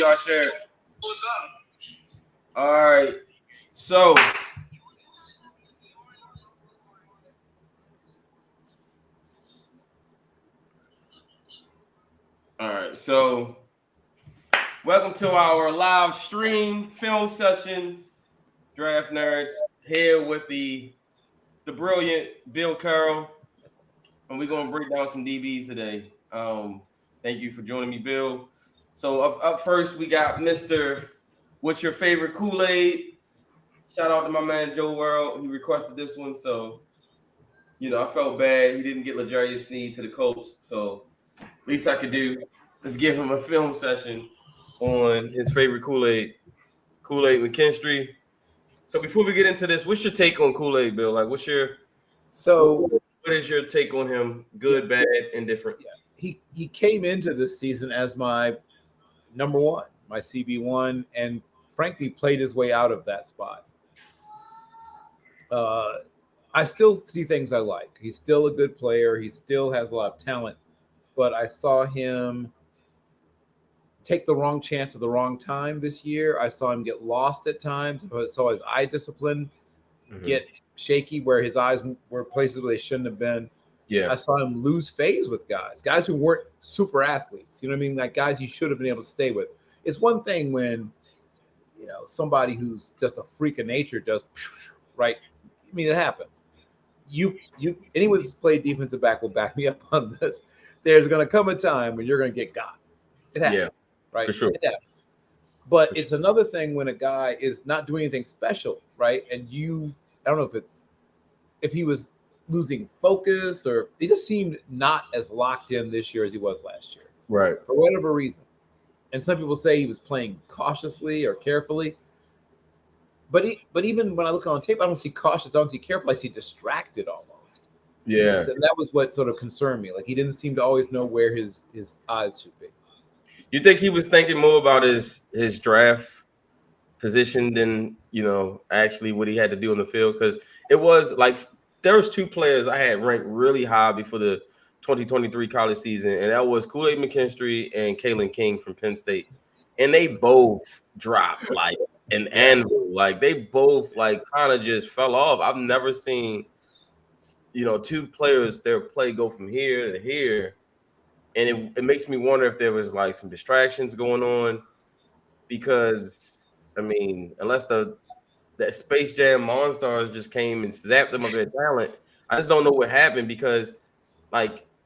y'all share. All right. So welcome to our live stream film session. Draft Nerds here with the brilliant Bill Carroll, and we're gonna break down some DBs today. Thank you for joining me, Bill. So up first we got Mr. What's your favorite Kool-Aid? Shout out to my man Joe World. He requested this one, so I felt bad he didn't get L'Jarius Sneed to the Colts. So least I could do is give him a film session on his favorite Kool-Aid McKinstry. So before we get into this, what's your take on Kool-Aid, Bill? Like, what is your take on him? Good, bad, indifferent? Yeah. He came into this season as my number one, my CB1, and frankly played his way out of that spot. I still see things I like. He's still a good player. He still has a lot of talent, but I saw him take the wrong chance at the wrong time this year. I saw him get lost at times. I saw his eye discipline get shaky where his eyes were places where they shouldn't have been. Yeah. I saw him lose phase with guys who weren't super athletes. You know what I mean? Like guys he should have been able to stay with. It's one thing when, somebody who's just a freak of nature does, right? I mean, it happens. Anyone who's played defensive back will back me up on this. There's going to come a time when you're going to get got. It happens. Yeah. Right? For sure. It happens. But it's another thing when a guy is not doing anything special, right? And I don't know if he was losing focus or he just seemed not as locked in this year as he was last year. Right. For whatever reason. And some people say he was playing cautiously or carefully. But even when I look on tape, I don't see cautious, I don't see careful, I see distracted almost. Yeah. And that was what sort of concerned me. Like he didn't seem to always know where his eyes should be. You think he was thinking more about his draft position than, actually what he had to do on the field? Because it was like there was two players I had ranked really high before the 2023 college season, and that was Kool-Aid McKinstry and Kalen King from Penn State. And they both dropped like an anvil. Like they both like kind of just fell off. I've never seen, two players, their play go from here to here. And it makes me wonder if there was like some distractions going on, because I mean, unless that Space Jam Monstars just came and zapped them of their talent, I just don't know what happened. Because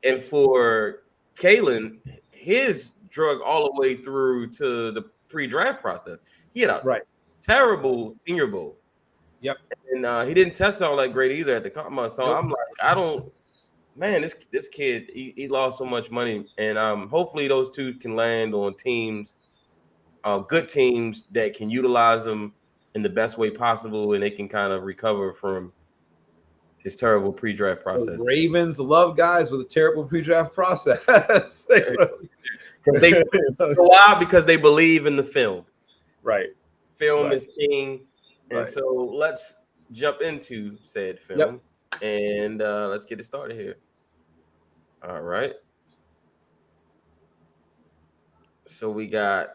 and for Kalen, his drug all the way through to the pre-draft process. He had a terrible Senior Bowl. Yep. And he didn't test all that great either at the combine. So I'm like, man, this kid, he lost so much money. And hopefully those two can land on teams, good teams that can utilize them in the best way possible, and they can kind of recover from his terrible pre-draft process. The Ravens love guys with a terrible pre-draft process. Why? Because they believe in the film. Right. Film is king. And so let's jump into said film. Yep. And let's get it started here. All right. So we got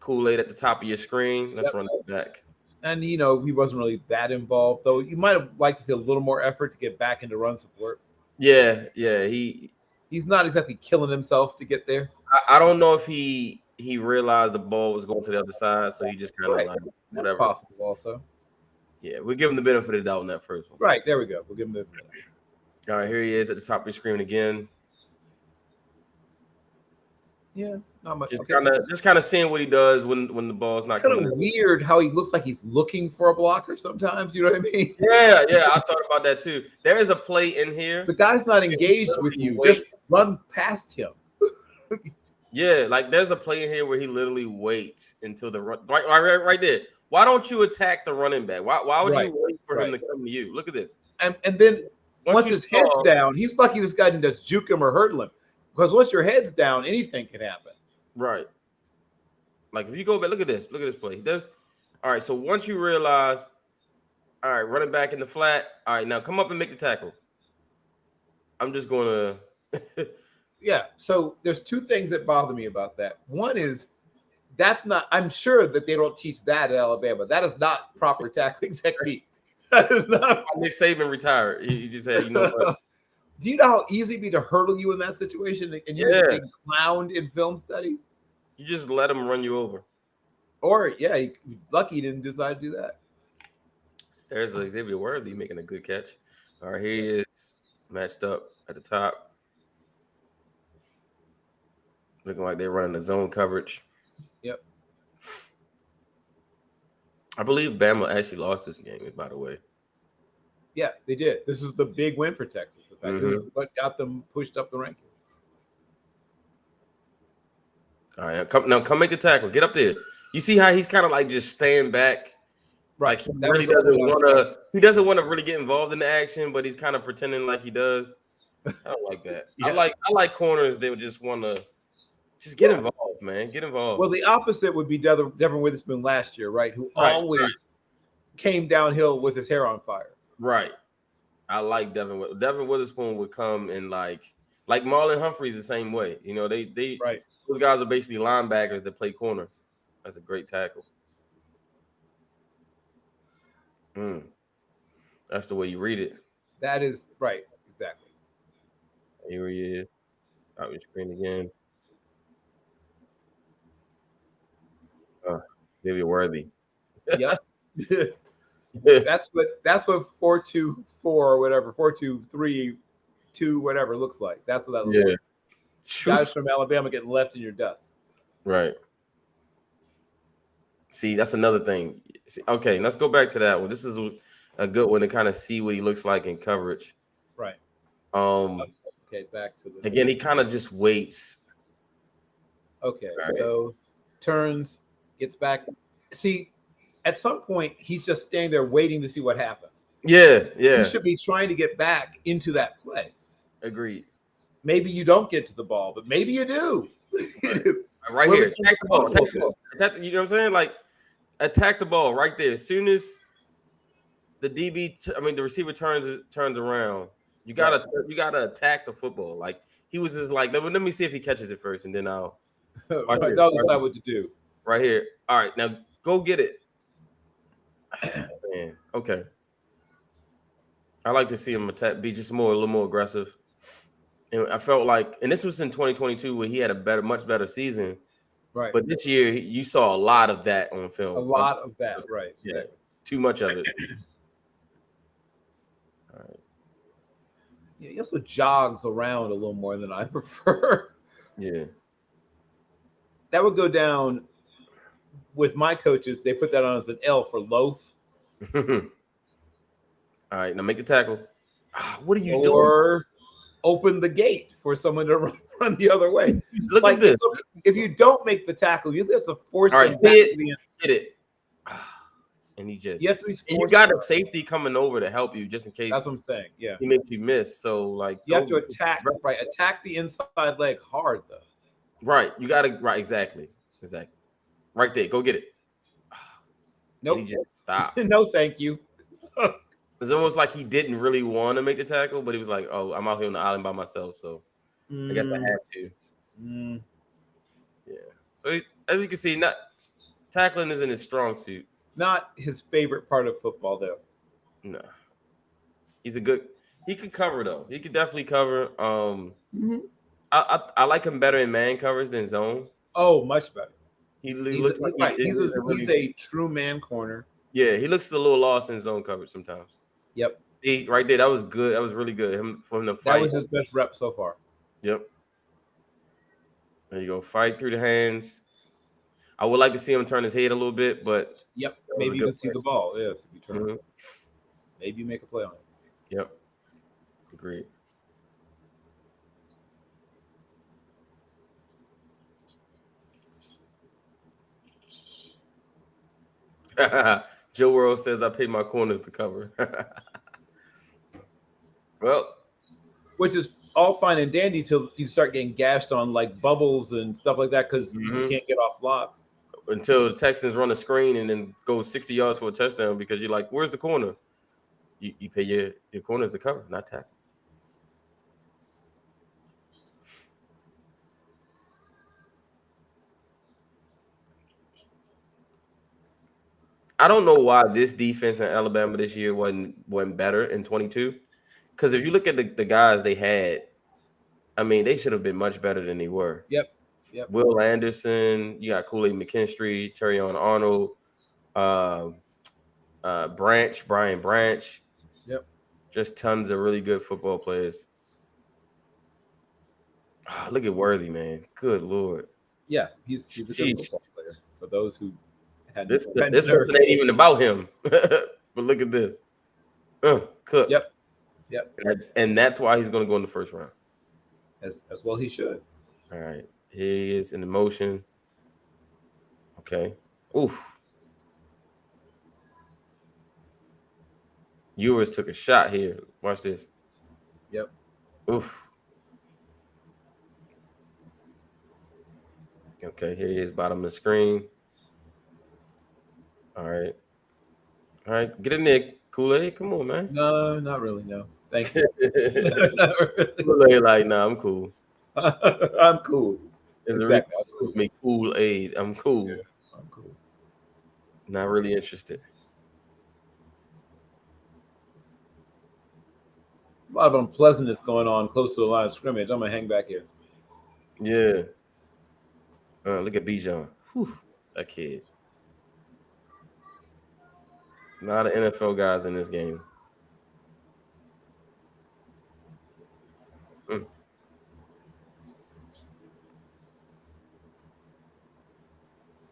Kool-Aid at the top of your screen. Let's run that back. And, he wasn't really that involved, though. You might have liked to see a little more effort to get back into run support. Yeah. He's not exactly killing himself to get there. I don't know if he realized the ball was going to the other side, so he just kind of like whatever. That's possible also. Yeah, we'll give him the benefit of the doubt in that first one. Right, there we go. We'll give him the benefit. All right, here he is at the top of your screen again. Yeah, not much. Just kind of seeing what he does when the ball's not coming. Kind of weird how he looks like he's looking for a blocker sometimes. You know what I mean? Yeah, I thought about that too. There is a play in here. The guy's not engaged with you. Just run past him. Yeah, like there's a play in here where he literally waits until the run right there. Why don't you attack the running back? Why would you wait for him to come to you? Look at this. And then once his head's down, he's lucky this guy didn't just juke him or hurdle him. Because once your head's down, anything can happen. Right. Like if you go back, look at this play. He does. All right. So once you realize, all right, running back in the flat. All right, now come up and make the tackle. I'm just going to. Yeah. So there's two things that bother me about that. One is That's not. I'm sure that they don't teach that at Alabama. That is not proper tackling technique. That is not. Nick Saban retired. He just said, you know what? Do you know how easy it'd be to hurdle you in that situation, and you're Yeah, getting clowned in film study? you just let him run you over. Or yeah, lucky he didn't decide to do that. There's Xavier Worthy making a good catch. All right, here he is matched up at the top. Looking like they're running the zone coverage. Yep. I believe Bama actually lost this game, by the way. Yeah, they did. This is the big win for Texas. In fact, this is what got them pushed up the rankings. All right, come make the tackle. Get up there. You see how he's kind of like just staying back. Right. Like he really doesn't want to. He doesn't want to really get involved in the action, but he's kind of pretending like he does. I don't like that. Yes. I like corners. They would just want to just get involved, man. Get involved. Well, the opposite would be Devin Witherspoon last year, right? Who always came downhill with his hair on fire. Right. I like Devin Witherspoon would come and like Marlon Humphrey's the same way. You know, they those guys are basically linebackers that play corner. That's a great tackle. That's the way you read it. That is right. Exactly. Here he is. Top of your screen again. Xavier Worthy. Yep. that's what 4-2-4 or whatever, 4-2-3-2 whatever looks like. That's what that looks like. Guys from Alabama getting left in your dust. Right. See, that's another thing. Okay, let's go back to that one. This is a good one to kind of see what he looks like in coverage. Right. Okay, back to the again. He kind of just waits. Okay, so turns, gets back. See, at some point, he's just standing there waiting to see what happens. Yeah. He should be trying to get back into that play. Agreed. Maybe you don't get to the ball, but maybe you do. Right here. Attack the ball. Attack the ball. You know what I'm saying? Like, attack the ball right there. As soon as the the receiver turns around, you gotta attack the football. Like, he was just like, let me see if he catches it first, and then I'll decide what to do. Right here. All right, now go get it. Man, okay. I like to see him be just a little more aggressive. And I felt like, and this was in 2022 where he had a much better season. Right. But this year you saw a lot of that on film. A lot of that, right. Yeah. Too much of it. All right. Yeah, he also jogs around a little more than I prefer. Yeah. That would go down with my coaches. They put that on as an L for loaf. All right, now make the tackle. What are you doing? Or open the gate for someone to run the other way. Look at this. If you don't make the tackle, you have to force him back to the end. Hit it. And he just you got a safety coming over to help you just in case. That's what I'm saying. Yeah. He makes you miss. So like you have to attack the inside leg hard though. Right. You gotta exactly. Right there. Go get it. Nope. He just stopped. No, thank you. It's almost like he didn't really want to make the tackle, but he was like, "Oh, I'm out here on the island by myself, so I guess I have to." Yeah. So as you can see, not tackling isn't his strong suit. Not his favorite part of football, though. No. He could cover though. He could definitely cover. I like him better in man covers than zone. Oh, much better. He looks like he's a true man corner. Yeah, he looks a little lost in zone coverage sometimes. Yep. See, right there, that was good. That was really good. Him from the fight. That was his best rep so far. Yep. There you go. Fight through the hands. I would like to see him turn his head a little bit, but maybe you can see the ball. Yes, if you turn. Maybe you make a play on it. Yep. Agreed. Joe World says I pay my corners to cover. Well, which is all fine and dandy till you start getting gashed on like bubbles and stuff like that because you can't get off blocks. Until the Texans run a screen and then go 60 yards for a touchdown because you're like, where's the corner? You pay your corners to cover, not tackle. I don't know why this defense in Alabama this year wasn't better in 22. Because if you look at the guys they had, I mean, they should have been much better than they were. Yep. Yep. Will Anderson, you got Kool-Aid McKinstry, Terrion Arnold, uh, Brian Branch, Yep. just tons of really good football players. Oh, look at Worthy, man. Good Lord. Yeah, he's a good Sheesh. football player. For those who hadn't This never. something ain't even about him. But look at this. Cooked. Yep. Yep. And that's why he's going to go in the first round. As well he should. All right. He is in the motion. Okay. Oof. Ewers took a shot here. Watch this. Yep. Oof. Okay, here he is, bottom of the screen. All right. All right. Get in there, Kool-Aid. Come on, man. No, not really. No. Thank you. Kool-Aid, like, nah, I'm cool. I'm cool. There's Exactly. a reason me Kool-Aid. I'm cool. Yeah, I'm cool. Not really interested. A lot of unpleasantness going on close to the line of scrimmage. I'm gonna hang back here. Yeah. Look at Bijan. Whew, that kid. A lot of NFL guys in this game. Mm.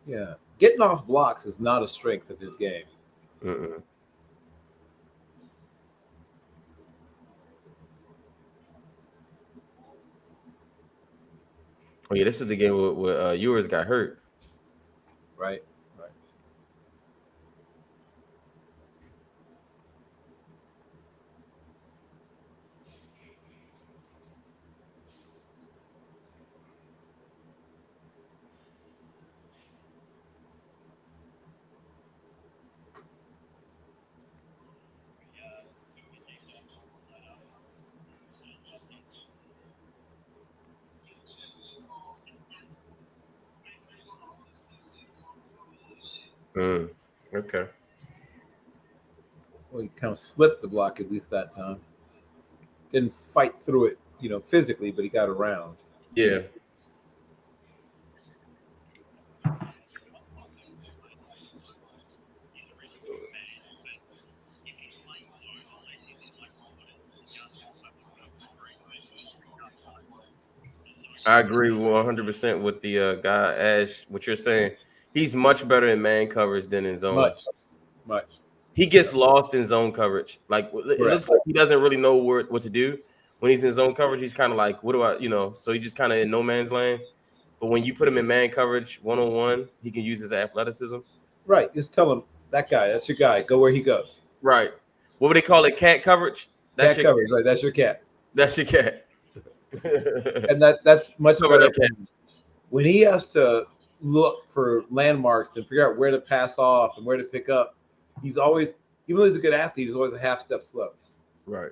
Yeah, getting off blocks is not a strength of his game. Mm-mm. Oh yeah, this is the game where Ewers got hurt. Right. Right. Okay. Well, he kind of slipped the block at least that time. Didn't fight through it, physically, but he got around. Yeah. I agree 100% with the guy Ash. What you're saying, he's much better in man coverage than in zone. Much. He gets lost in zone coverage. Like it Correct. looks like he doesn't really know what to do when he's in zone coverage. He's kind of like, what do I? So he just kind of in no man's land. But when you put him in man coverage 1-on-1, he can use his athleticism. Right. Just tell him that guy. That's your guy. Go where he goes. Right. What would they call it? Cat coverage. Cat coverage. Right. That's your cat. That's your cat. And that's much Cover better. that cat. When he has to look for landmarks and figure out where to pass off and where to pick up, he's always, even though he's a good athlete, he's always a half step slow. Right.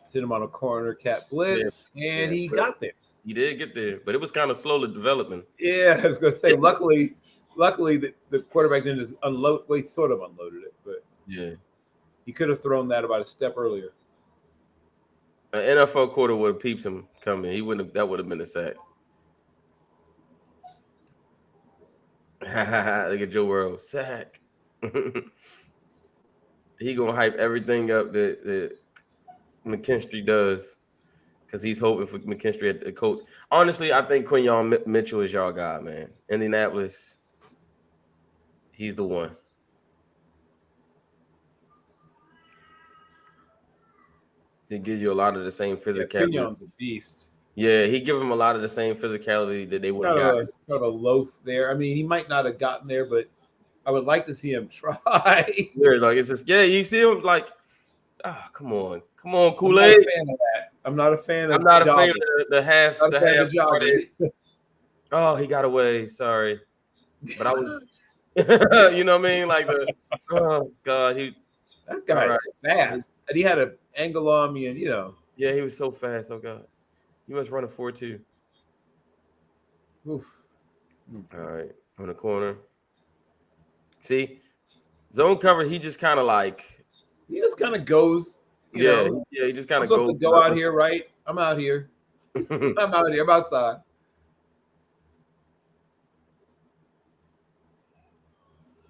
Sit him on a corner, cat blitz, and he got there. He did get there, but it was kind of slowly developing. Yeah, I was going to say, luckily, the quarterback didn't just unload. Well, he sort of unloaded it, but yeah, he could have thrown that about a step earlier. An NFL quarter would have peeped him coming. He wouldn't have. That would have been a sack. Look at Joe Burrow, sack. He gonna hype everything up that McKinstry does because he's hoping for McKinstry at the Colts. Honestly, I think Quinyon Mitchell is y'all guy, man. Indianapolis, he's the one. He gives you a lot of the same physicality. Yeah, Quinyon's a beast. Yeah, he give him a lot of the same physicality that they would have got. Kind of a loaf there. I mean, he might not have gotten there, but I would like to see him try. Yeah, like it's just you see him like, come on, Kool-Aid. I'm not a fan of the half jogging. Oh, he got away. Sorry, but I was, you know what I mean? Like oh god, that guy's fast, and he had an angle on me, and yeah, he was so fast. Oh god, he must run a 4.2. Oof. All right, on the corner. See, zone cover, he just kind of like, He just kind of goes, yeah, he just kind I'm of supposed goes. to go out here, right? I'm out here. I'm out here. I'm outside.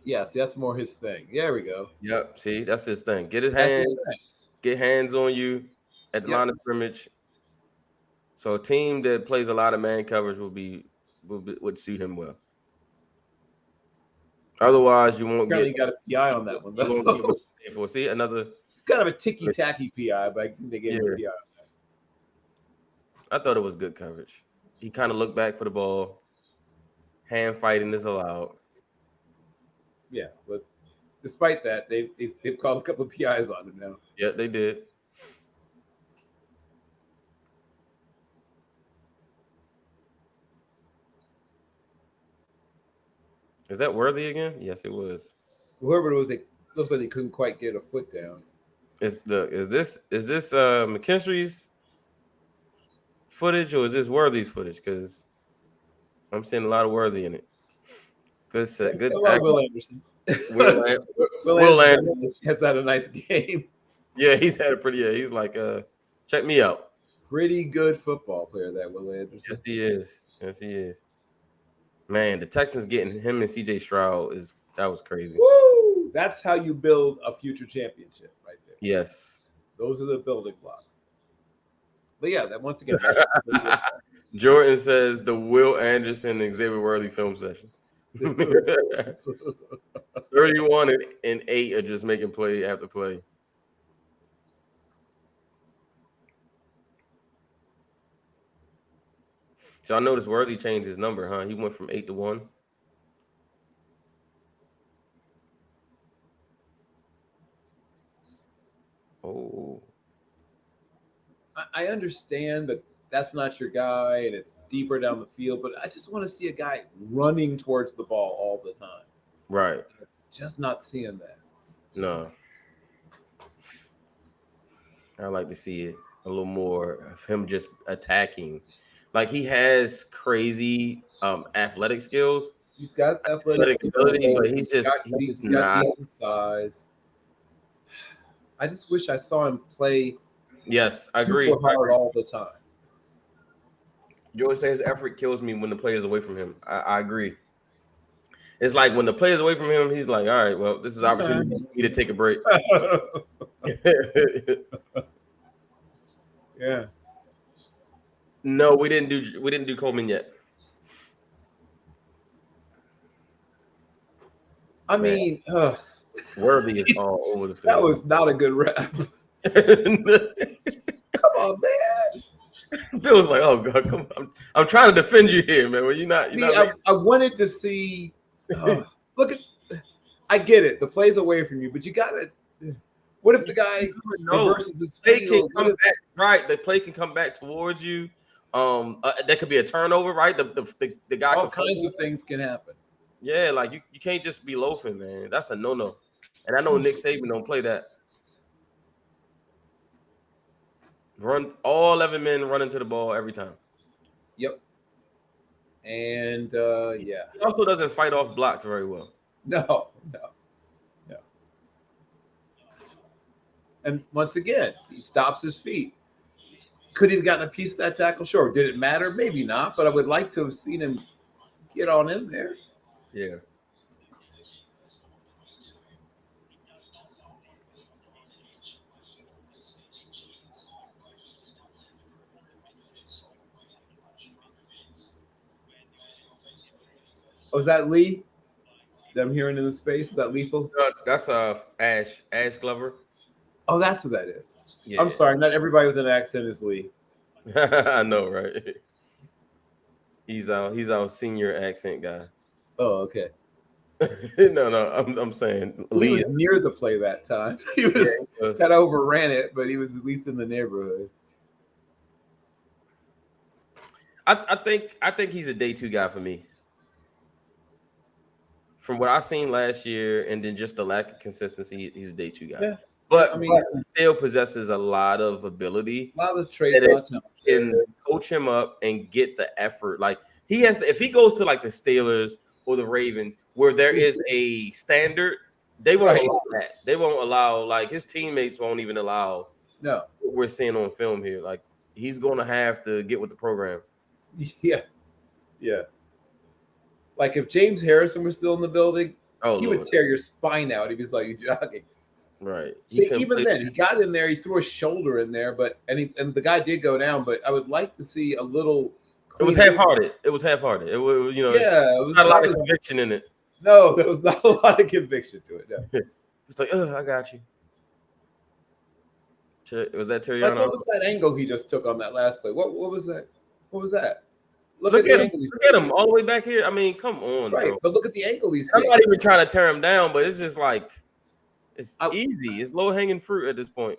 Yeah, see, that's more his thing. There we go. Yep. See, that's his thing. Get his That's his hands, thing. get hands on you at the Yep. line of scrimmage. So a team that plays a lot of man coverage would suit him well. Otherwise, you won't Apparently, get you got a PI on that one, you won't get what though. you pay for. See, another. It's kind of a ticky tacky PI, but I think they gave him a Yeah, PI. I thought it was good coverage. He kind of looked back for the ball. Hand fighting is allowed. Yeah, but despite that, they've called a couple of PIs on him now. Yeah, they did. Is that Worthy again? Yes, it was. Whoever it was, it looks like they couldn't quite get a foot down. Is this McKinstry's footage or is this Worthy's footage? Because I'm seeing a lot of Worthy in it. Good set, good A lot of tackle. Will Anderson. Will Anderson has had a nice game. Yeah, he's had a pretty. Yeah, he's like, check me out. Pretty good football player, that Will Anderson. Yes, he is. Yes, he is. Man, the Texans getting him and CJ Stroud that was crazy. Woo! That's how you build a future championship, right there. Yes. Those are the building blocks. But yeah, that once again. Jordan says the Will Anderson and Xavier Worthy film session. 31 and 8 are just making play after play. So I noticed Worthy changed his number, huh? He went from 8 to 1. Oh. I understand that that's not your guy and it's deeper down the field, but I just want to see a guy running towards the ball all the time. Right. Just not seeing that. No. I like to see it a little more of him just attacking. Like he has crazy athletic skills. He's got athletic ability, but he's got not decent size. I just wish I saw him play. Yes, I agree. Super hard all the time. George says effort kills me when the play is away from him. I agree. It's like when the play is away from him, he's like, all right, well, this is opportunity for me to take a break. Yeah. No, we didn't do Coleman yet. I mean, Worthy is all over the field. That was not a good rep. Come on, man. Bill was like, "Oh God, come on! I'm trying to defend you here, man. Well, you're not. I wanted to see. Look at. I get it. The play's away from you, but you gotta. What if the guy reverses his play can come back? Right, the play can come back towards you. That could be a turnover, right? The guy. All kinds of things can happen. Yeah, like you can't just be loafing, man. That's a no. And I know Nick Saban don't play that. Run all 11 men run into the ball every time. Yep. And yeah. He also doesn't fight off blocks very well. No. And once again, he stops his feet. Could he have gotten a piece of that tackle? Sure. Did it matter? Maybe not, but I would like to have seen him get on in there. Yeah. Oh, is that Lee? That I'm hearing in the space? Is that lethal? That's Ash Glover. Oh, that's what that is. Yeah. I'm sorry, not everybody with an accent is Lee. I know, right? He's our senior accent guy. Oh, okay. No, I'm saying Lee was near the play that time. He was kind of overran it, but he was at least in the neighborhood. I think he's a day 2 guy for me. From what I've seen last year, and then just the lack of consistency, he's a day 2 guy. Yeah. But I mean, he still possesses a lot of ability. A lot of traits can coach him up and get the effort. Like he has to, if he goes to like the Steelers or the Ravens, where there is a standard, they won't allow that. They won't allow, like, his teammates won't even allow what we're seeing on film here. Like, he's going to have to get with the program. Yeah. Yeah. Like if James Harrison was still in the building, he would tear your spine out if he saw you jogging. Right. See, even then, he got in there. He threw a shoulder in there, but and the guy did go down. But I would like to see a little. It was half-hearted. It was half-hearted. It was, yeah, it was not a lot of conviction in it. No, there was not a lot of conviction to it. No. It's like, I got you. Was that Terrion? Like, what was that angle he just took on that last play? What was that? What was that? Look at him. Look at him all the way back here. I mean, come on, right? bro. But look at the angle he's. I'm not even trying to tear him down, but it's just like it's easy. It's low-hanging fruit at this point.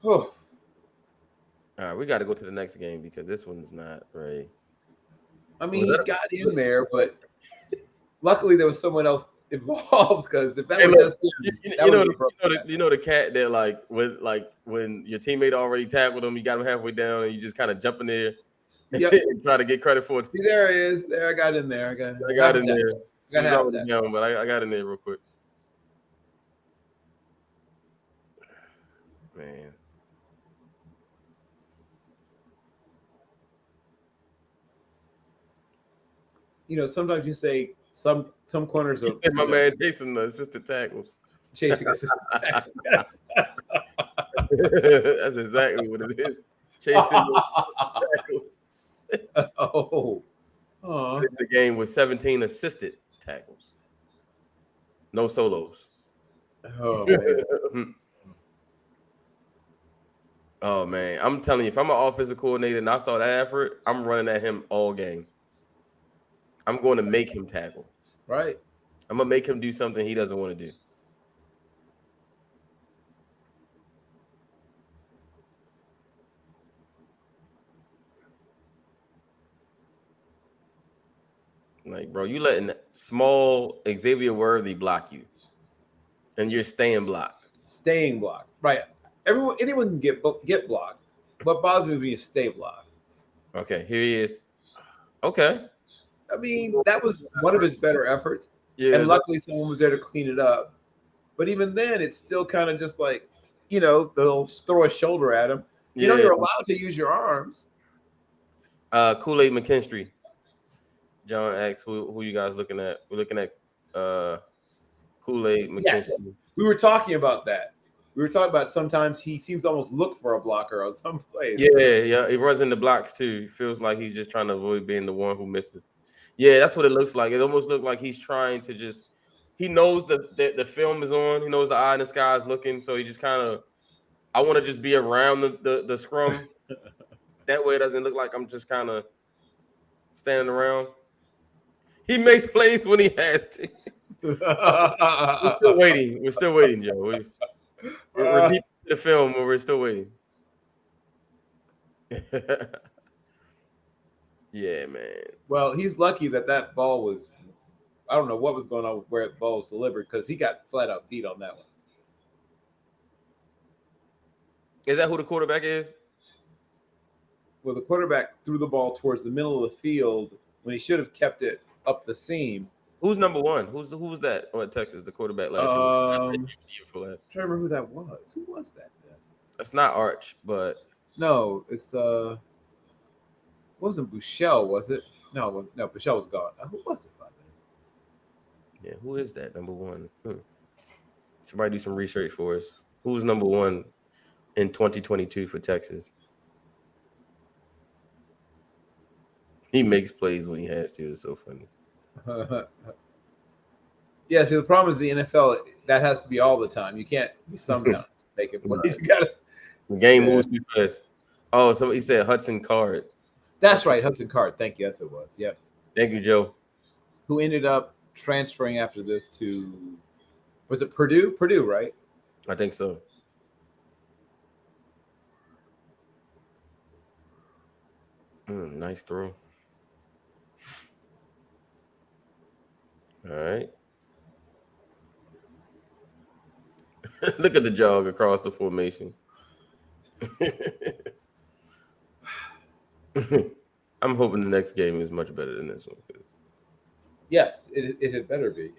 Oh. All right, we got to go to the next game because this one's not right. I mean, he got in there, but luckily there was someone else involved because if that was just him, you know the cat that like when your teammate already tackled him, you got him halfway down, and you just kind of jump in there and try to get credit for it. See, there he is. There, I got in there. I got in there. Down, but I got in there real quick. Man. You know, sometimes you say some corners are. My man chasing the assisted tackles. Chasing assisted tackles. That's exactly what it is. Chasing tackles. Oh. The game with 17 assisted tackles. No solos. Oh man. Oh man. I'm telling you, if I'm an offensive coordinator and I saw that effort, I'm running at him all game. I'm going to make him tackle. Right. I'm going to make him do something he doesn't want to do. Like, bro, you letting small Xavier Worthy block you. And you're staying blocked. Staying blocked. Right. Anyone can get blocked. What bothers me when you stay blocked. Okay, here he is. Okay. I mean, that was one of his better efforts. Yeah. And luckily someone was there to clean it up. But even then, it's still kind of just like, they'll throw a shoulder at him. You're allowed to use your arms. Kool-Aid McKinstry. John asks, who you guys looking at? We're looking at Kool-Aid McKinstry. Yes. We were talking about that. We were talking about sometimes he seems to almost look for a blocker on some plays. Yeah. He runs into blocks too. He feels like he's just trying to avoid being the one who misses. Yeah, that's what it looks like. It almost looks like he's trying to just. He knows the film is on. He knows the eye in the sky is looking. So he just kind of. I want to just be around the scrum. That way it doesn't look like I'm just kind of standing around. He makes plays when he has to. We're still waiting. We're still waiting, Joe. We're deep in the film, but we're still waiting. Yeah, man. Well, he's lucky that ball was. I don't know what was going on with where the ball was delivered because he got flat out beat on that one. Is that who the quarterback is? Well, the quarterback threw the ball towards the middle of the field when he should have kept it up the seam. Who's number one? Who was that on Texas? The quarterback last year. I'm trying to remember who that was. Who was that then? That's not Arch, but no, it's wasn't Buechele, was it? No, Buechele was gone. Who was it by then? Yeah, who is that number one? Somebody do some research for us. Who's number one in 2022 for Texas? He makes plays when he has to. It's so funny. Yeah, see, the problem is the NFL, that has to be all the time. You can't be sometimes making plays. You gotta. The game moves too fast. Oh, somebody said Hudson Card. That's right, Hudson Card. Thank you. That's what it was. Yep. Thank you, Joe. Who ended up transferring after this to, was it Purdue? Purdue, right? I think so. Nice throw. All right. Look at the jog across the formation. I'm hoping the next game is much better than this one. Yes, it had better be.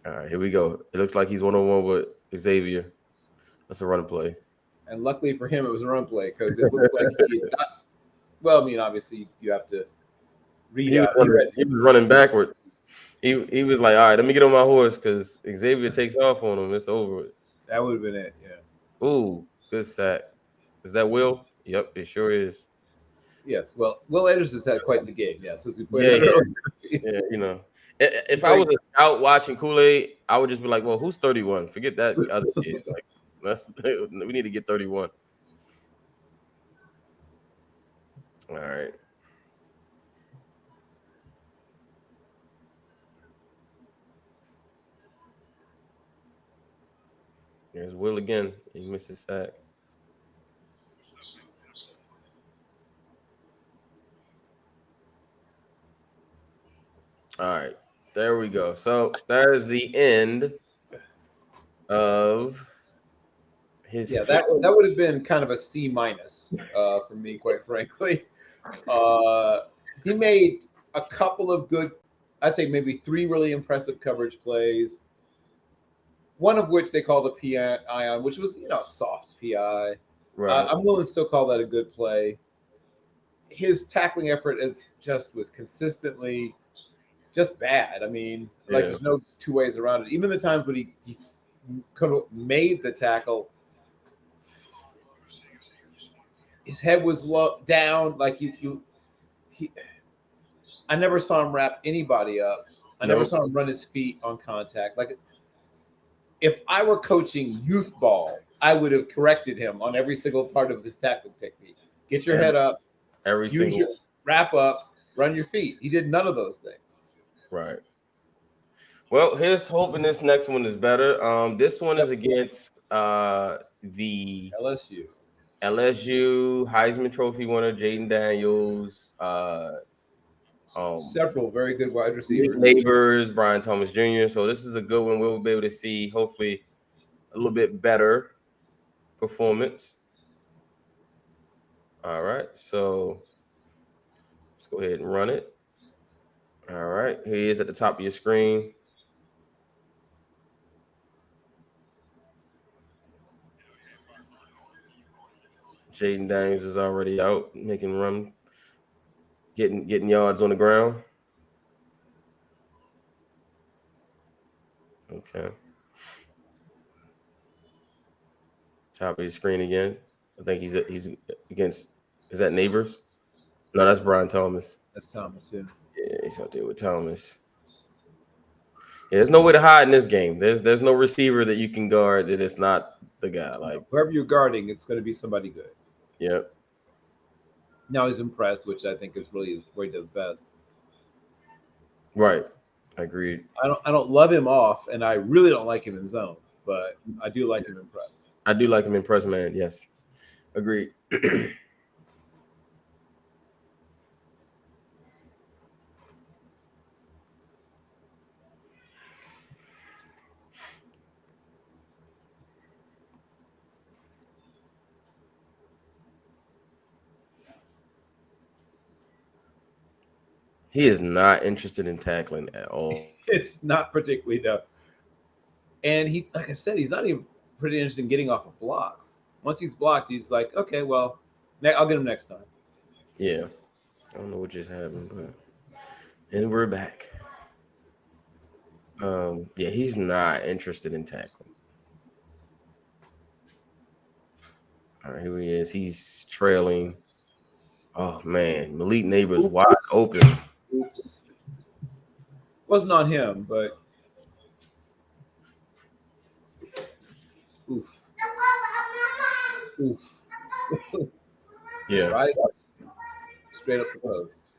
All right, here we go. It looks like he's 1-on-1 with Xavier. That's a run play. And luckily for him, it was a run play because it looks like he had got. Well, I mean, obviously you have to read He was out. He running, read. he was running backwards. He was like, all right, let me get on my horse because Xavier takes off on him. It's over with. That would have been it. Yeah. Ooh, good sack. Is that Will? Yep, it sure is. Yes. Well, Will Anderson's had quite the game. Yes, as we Yeah, pointed out earlier. yeah. If I Very was a scout watching Kool-Aid, I would just be like, well, who's 31? Forget that other kid. Like, we need to get 31. All right. There's Will again. He missed his sack. All right. There we go. So that is the end of his Yeah, that film. that would have been kind of a C minus for me, quite frankly. Uh, he made a couple of good, I'd say maybe three really impressive coverage plays. One of which they called a PI on, which was a soft PI. Right. I'm willing to still call that a good play. His tackling effort is just was consistently just bad. I mean, like Yeah. there's no two ways around it. Even the times when he could have made the tackle, his head was low down. Like he, I never saw him wrap anybody up. I never Nope. saw him run his feet on contact. Like if I were coaching youth ball, I would have corrected him on every single part of this tackling technique. Get your Every, head up, every use single your wrap up, run your feet. He did none of those things. right. Well, here's hoping this next one is better. This one is Yep. against the LSU. LSU Heisman Trophy winner Jaden Daniels, Several very good wide Nick receivers. Neighbors, Brian Thomas Jr. So this is a good one. We'll be able to see hopefully a little bit better performance. All right, so let's go ahead and run it. All right, here he is at the top of your screen. Jaden Daniels is already out, making run, getting yards on the ground. Okay. Top of your screen again. I think he's against. Is that Neighbors? No, that's Brian Thomas. That's Thomas. Yeah. Yeah, he's out there with Thomas. Yeah, there's no way to hide in this game. There's no receiver that you can guard that is not the guy. Like, Whoever you're guarding, it's going to be somebody good. yep, Now he's impressed, which I think is really where he does best. right. Agreed. I don't love him off, and I really don't like him in zone, but I do like him in press. I do like him in press man. Yes, agreed. He is not interested in tackling at all. It's not particularly tough. And he, like I said, he's not even pretty interested in getting off of blocks. Once he's blocked, he's like, okay, well, I'll get him next time. Yeah, I don't know what just happened, but and we're back. Yeah, he's not interested in tackling. All right, here he is. He's trailing. Oh man, Malik Neighbors Oops. wide open. Oops. Wasn't on him, but oof. Oof. Yeah, Right? Straight up the post.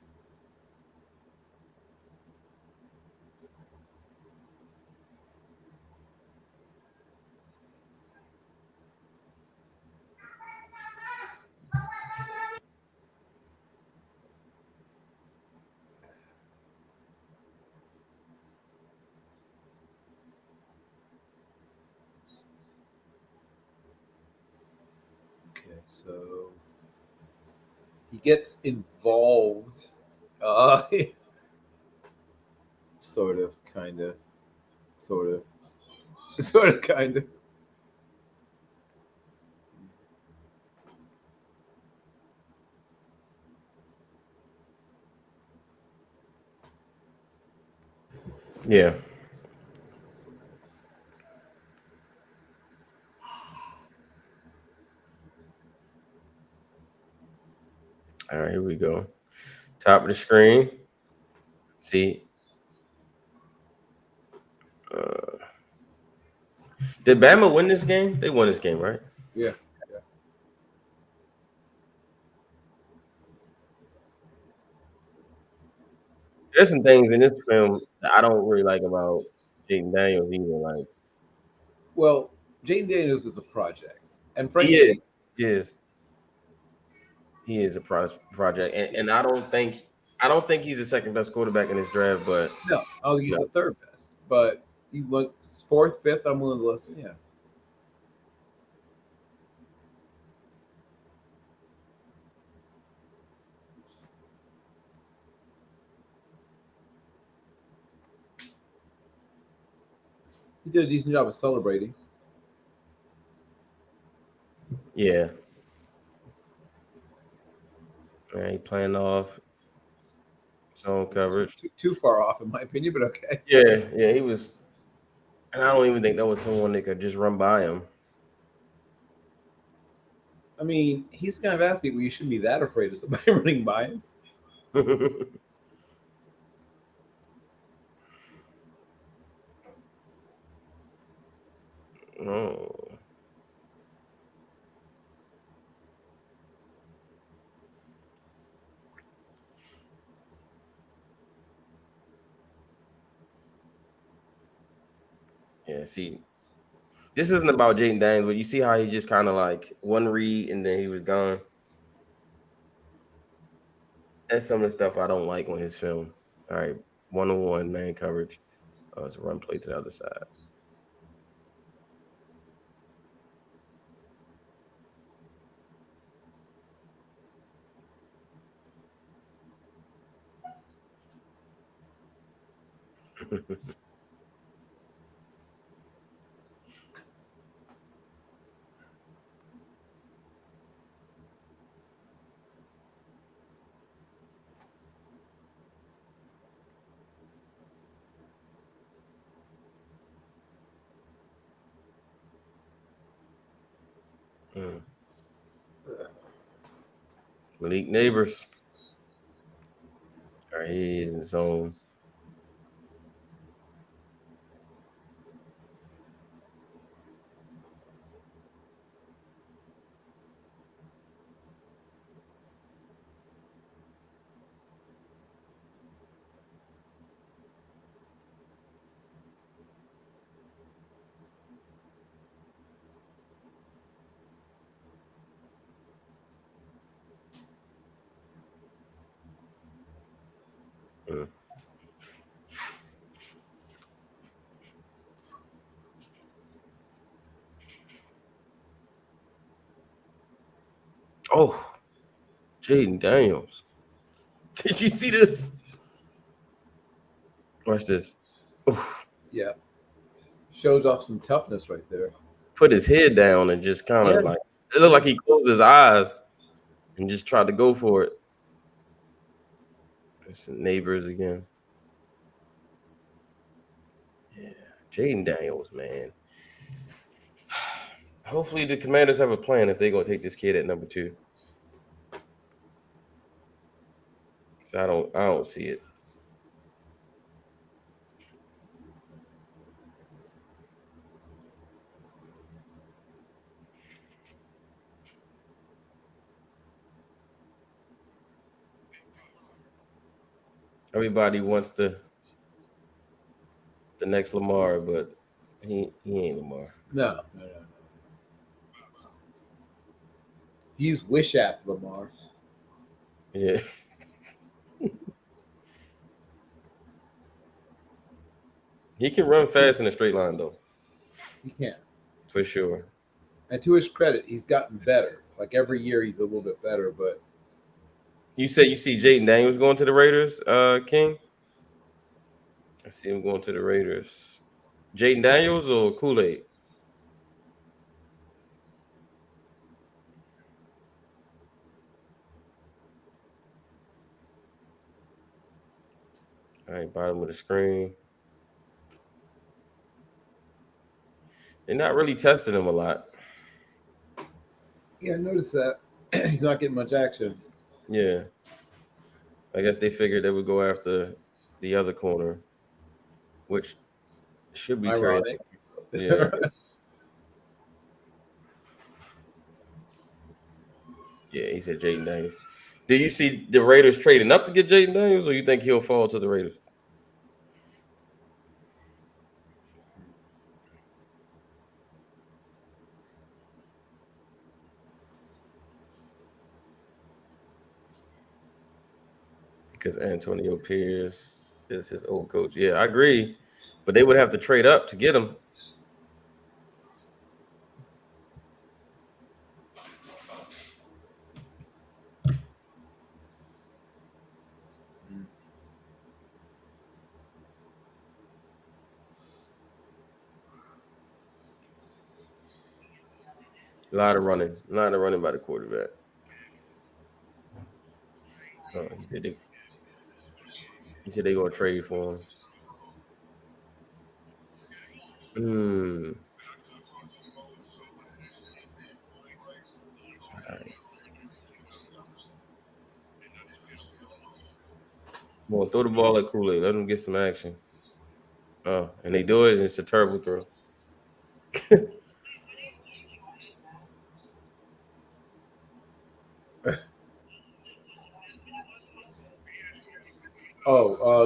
Okay, so he gets involved, sort of, kind of, sort of, sort of, kind of. Yeah. All right, here we go. Top of the screen. See. Uh, did Bama win this game? They won this game, right? Yeah. Yeah. There's some things in this film that I don't really like about Jaden Daniels either. Like Well, Jane Daniels is a project, and he is, frankly, he is, he is a project, and I don't think he's the second best quarterback in this draft, but no, I don't think you he's know, the third best, but he went fourth, fifth. I'm willing to listen. Yeah. He did a decent job of celebrating. yeah, man, he playing off zone coverage. Too far off, in my opinion, but okay. Yeah, yeah, he was, and I don't even think that was someone that could just run by him. I mean, he's the kind of athlete where you shouldn't be that afraid of somebody running by him. Oh, yeah. See, this isn't about Jaden Daniels, but you see how he just kind of like one read and then he was gone. That's some of the stuff I don't like on his film. All right, 1-on-1 man coverage. It's a run play to the other side. Mm. Malik Neighbors. All right, he is in zone. Mm. Oh, Jaden Daniels. Did you see this? Watch this. Oof. Yeah. Shows off some toughness right there. Put his head down and just kind Yeah. of like it looked like he closed his eyes and just tried to go for it. It's the Neighbors again. Yeah, Jaden Daniels, man. Hopefully the Commanders have a plan if they're gonna take this kid at number 2. 'Cause I don't see it. Everybody wants the next Lamar, but he ain't Lamar. No, no, no, no. He's wish app Lamar. Yeah. He can run fast in a straight line though, He can't. for sure. And to his credit, he's gotten better. Like every year, he's a little bit better. But You say you see Jaden Daniels going to the Raiders, King? I see him going to the Raiders. Jaden Daniels or Kool-Aid? All right, bottom of the screen. They're not really testing him a lot. Yeah, I noticed that. He's not getting much action. Yeah. I guess they figured they would go after the other corner, which should be Terry. Ironic. Yeah. Yeah, he said Jaden Daniels. Do you see the Raiders trading up to get Jaden Daniels, or you think he'll fall to the Raiders? Because Antonio Pierce is his old coach. Yeah, I agree. But they would have to trade up to get him. A lot of running by the quarterback. He said they gonna trade for him. Hmm. All right. Well, throw the ball at Kool-Aid. Let him get some action. Oh, and they do it, and it's a terrible throw.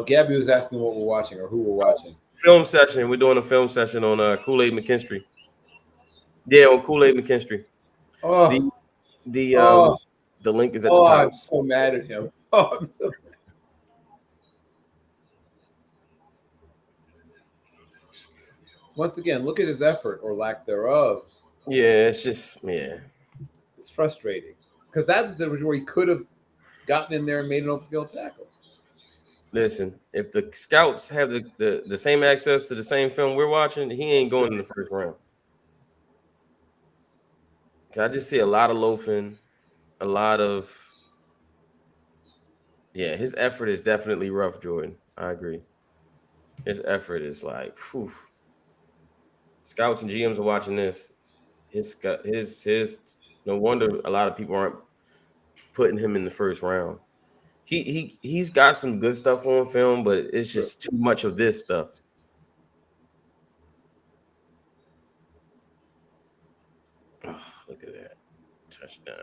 Gabby was asking what we're watching or who we're watching. Film session. We're doing a film session on Kool-Aid McKinstry. Yeah, on Kool-Aid McKinstry. Oh, The the oh, um the link is at the oh! top. I'm so mad at him. Oh, I'm so Once again, look at his effort or lack thereof. Yeah, it's just It's frustrating because that's where he could have gotten in there and made an open field tackle. Listen, if the scouts have the same access to the same film we're watching, he ain't going in the first round. I just see a lot of loafing, a lot of his effort is definitely rough, Jordan. I agree. His effort is like, whew. Scouts and GMs are watching this. His no wonder a lot of people aren't putting him in the first round. He's got some good stuff on film, but it's just too much of this stuff. Oh, look at that touchdown.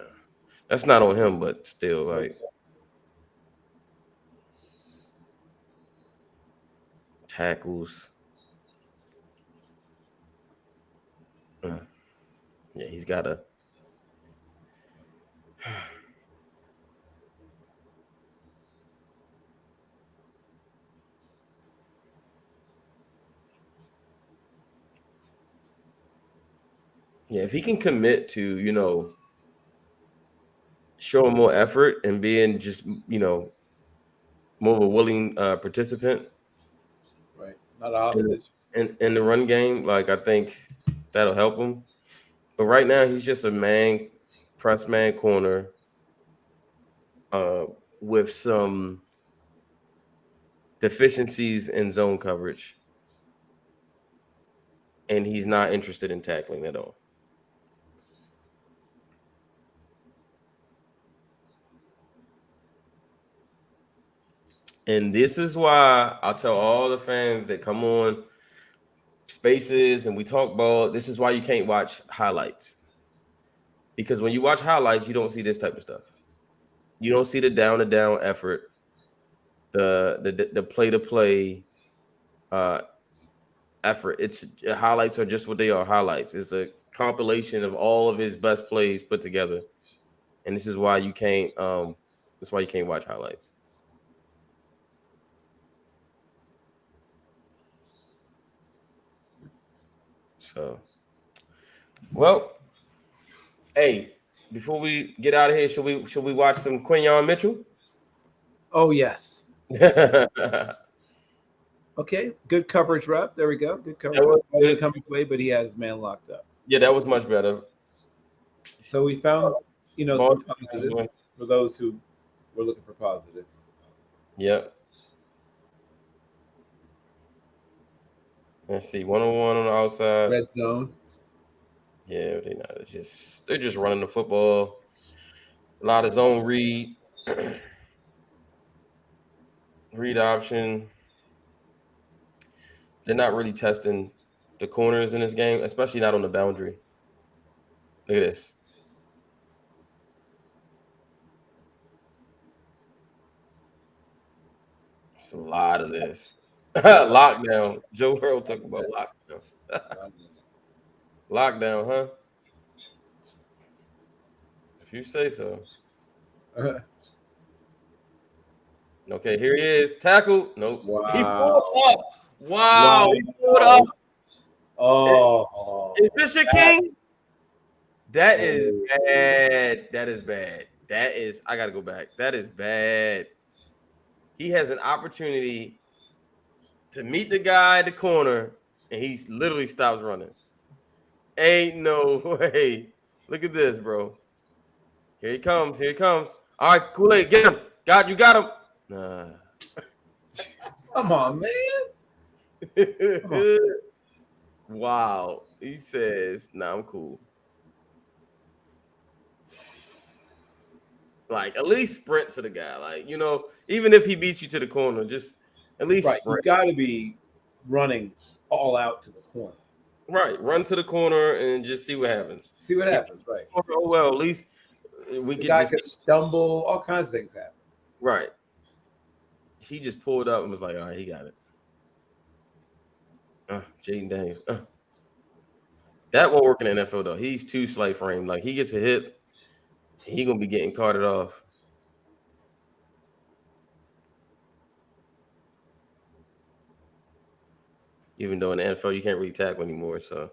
That's not on him, but still, like tackles. Yeah, he's got a. Yeah, if he can commit to, showing more effort and being just, more of a willing participant, Right, not a hostage. in the run game, like I think that'll help him. But right now, he's just a press man corner, uh, with some deficiencies in zone coverage, and he's not interested in tackling at all. And this is why I'll tell all the fans that come on spaces and we talk ball. This is why you can't watch highlights, because when you watch highlights, you don't see this type of stuff. You don't see the down to down effort, the play to play effort. It's highlights are just what they are. Highlights. It's a compilation of all of his best plays put together, and this is why you can't. That's why you can't watch highlights. So, well, hey, before we get out of here, should we watch some Quinyon Mitchell? Oh yes. That Okay, good coverage rep. There we go. Good coverage rep. was Ball didn't good. come his way, but he had his man locked up. Yeah, that was much better. So we found, Ball some decisions, man. positives for those who were looking for positives. Yep. Let's see. 101 on the outside. Red zone. Yeah, they're just running the football. A lot of zone read, read option. They're not really testing the corners in this game, especially not on the boundary. Look at this. It's a lot of this. Lockdown. Joe Burrow talk about lockdown. Lockdown, huh? If you say so. Okay, here he is. Tackle. Nope. He pulled Wow. up. Wow. He pulled up. Wow. Oh, Is this your that, king? That is oh, bad. That is bad. That is, I got to go back. That is bad. He has an opportunity to meet the guy at the corner, and he literally stops running. Ain't no way. Look at this, bro. Here he comes. Here he comes. All right, Kool-Aid, get him. You got him. Nah. come on, man. Come on. Wow. He says, nah, I'm cool. Like, at least sprint to the guy. Like, even if he beats you to the corner, just at least Right. You sprint. got to be running all out to the corner. Right. Run to the corner and just see what happens. See what If happens. Right. oh, well, at least we The get guy this. could stumble. All kinds of things happen. Right. He just pulled up and was like, all right, he got it. Jaden Daniels. That won't work in the NFL, though. He's too slight frame. Like, he gets a hit, he going to be getting carted off. Even though in the NFL, you can't really tackle anymore. So,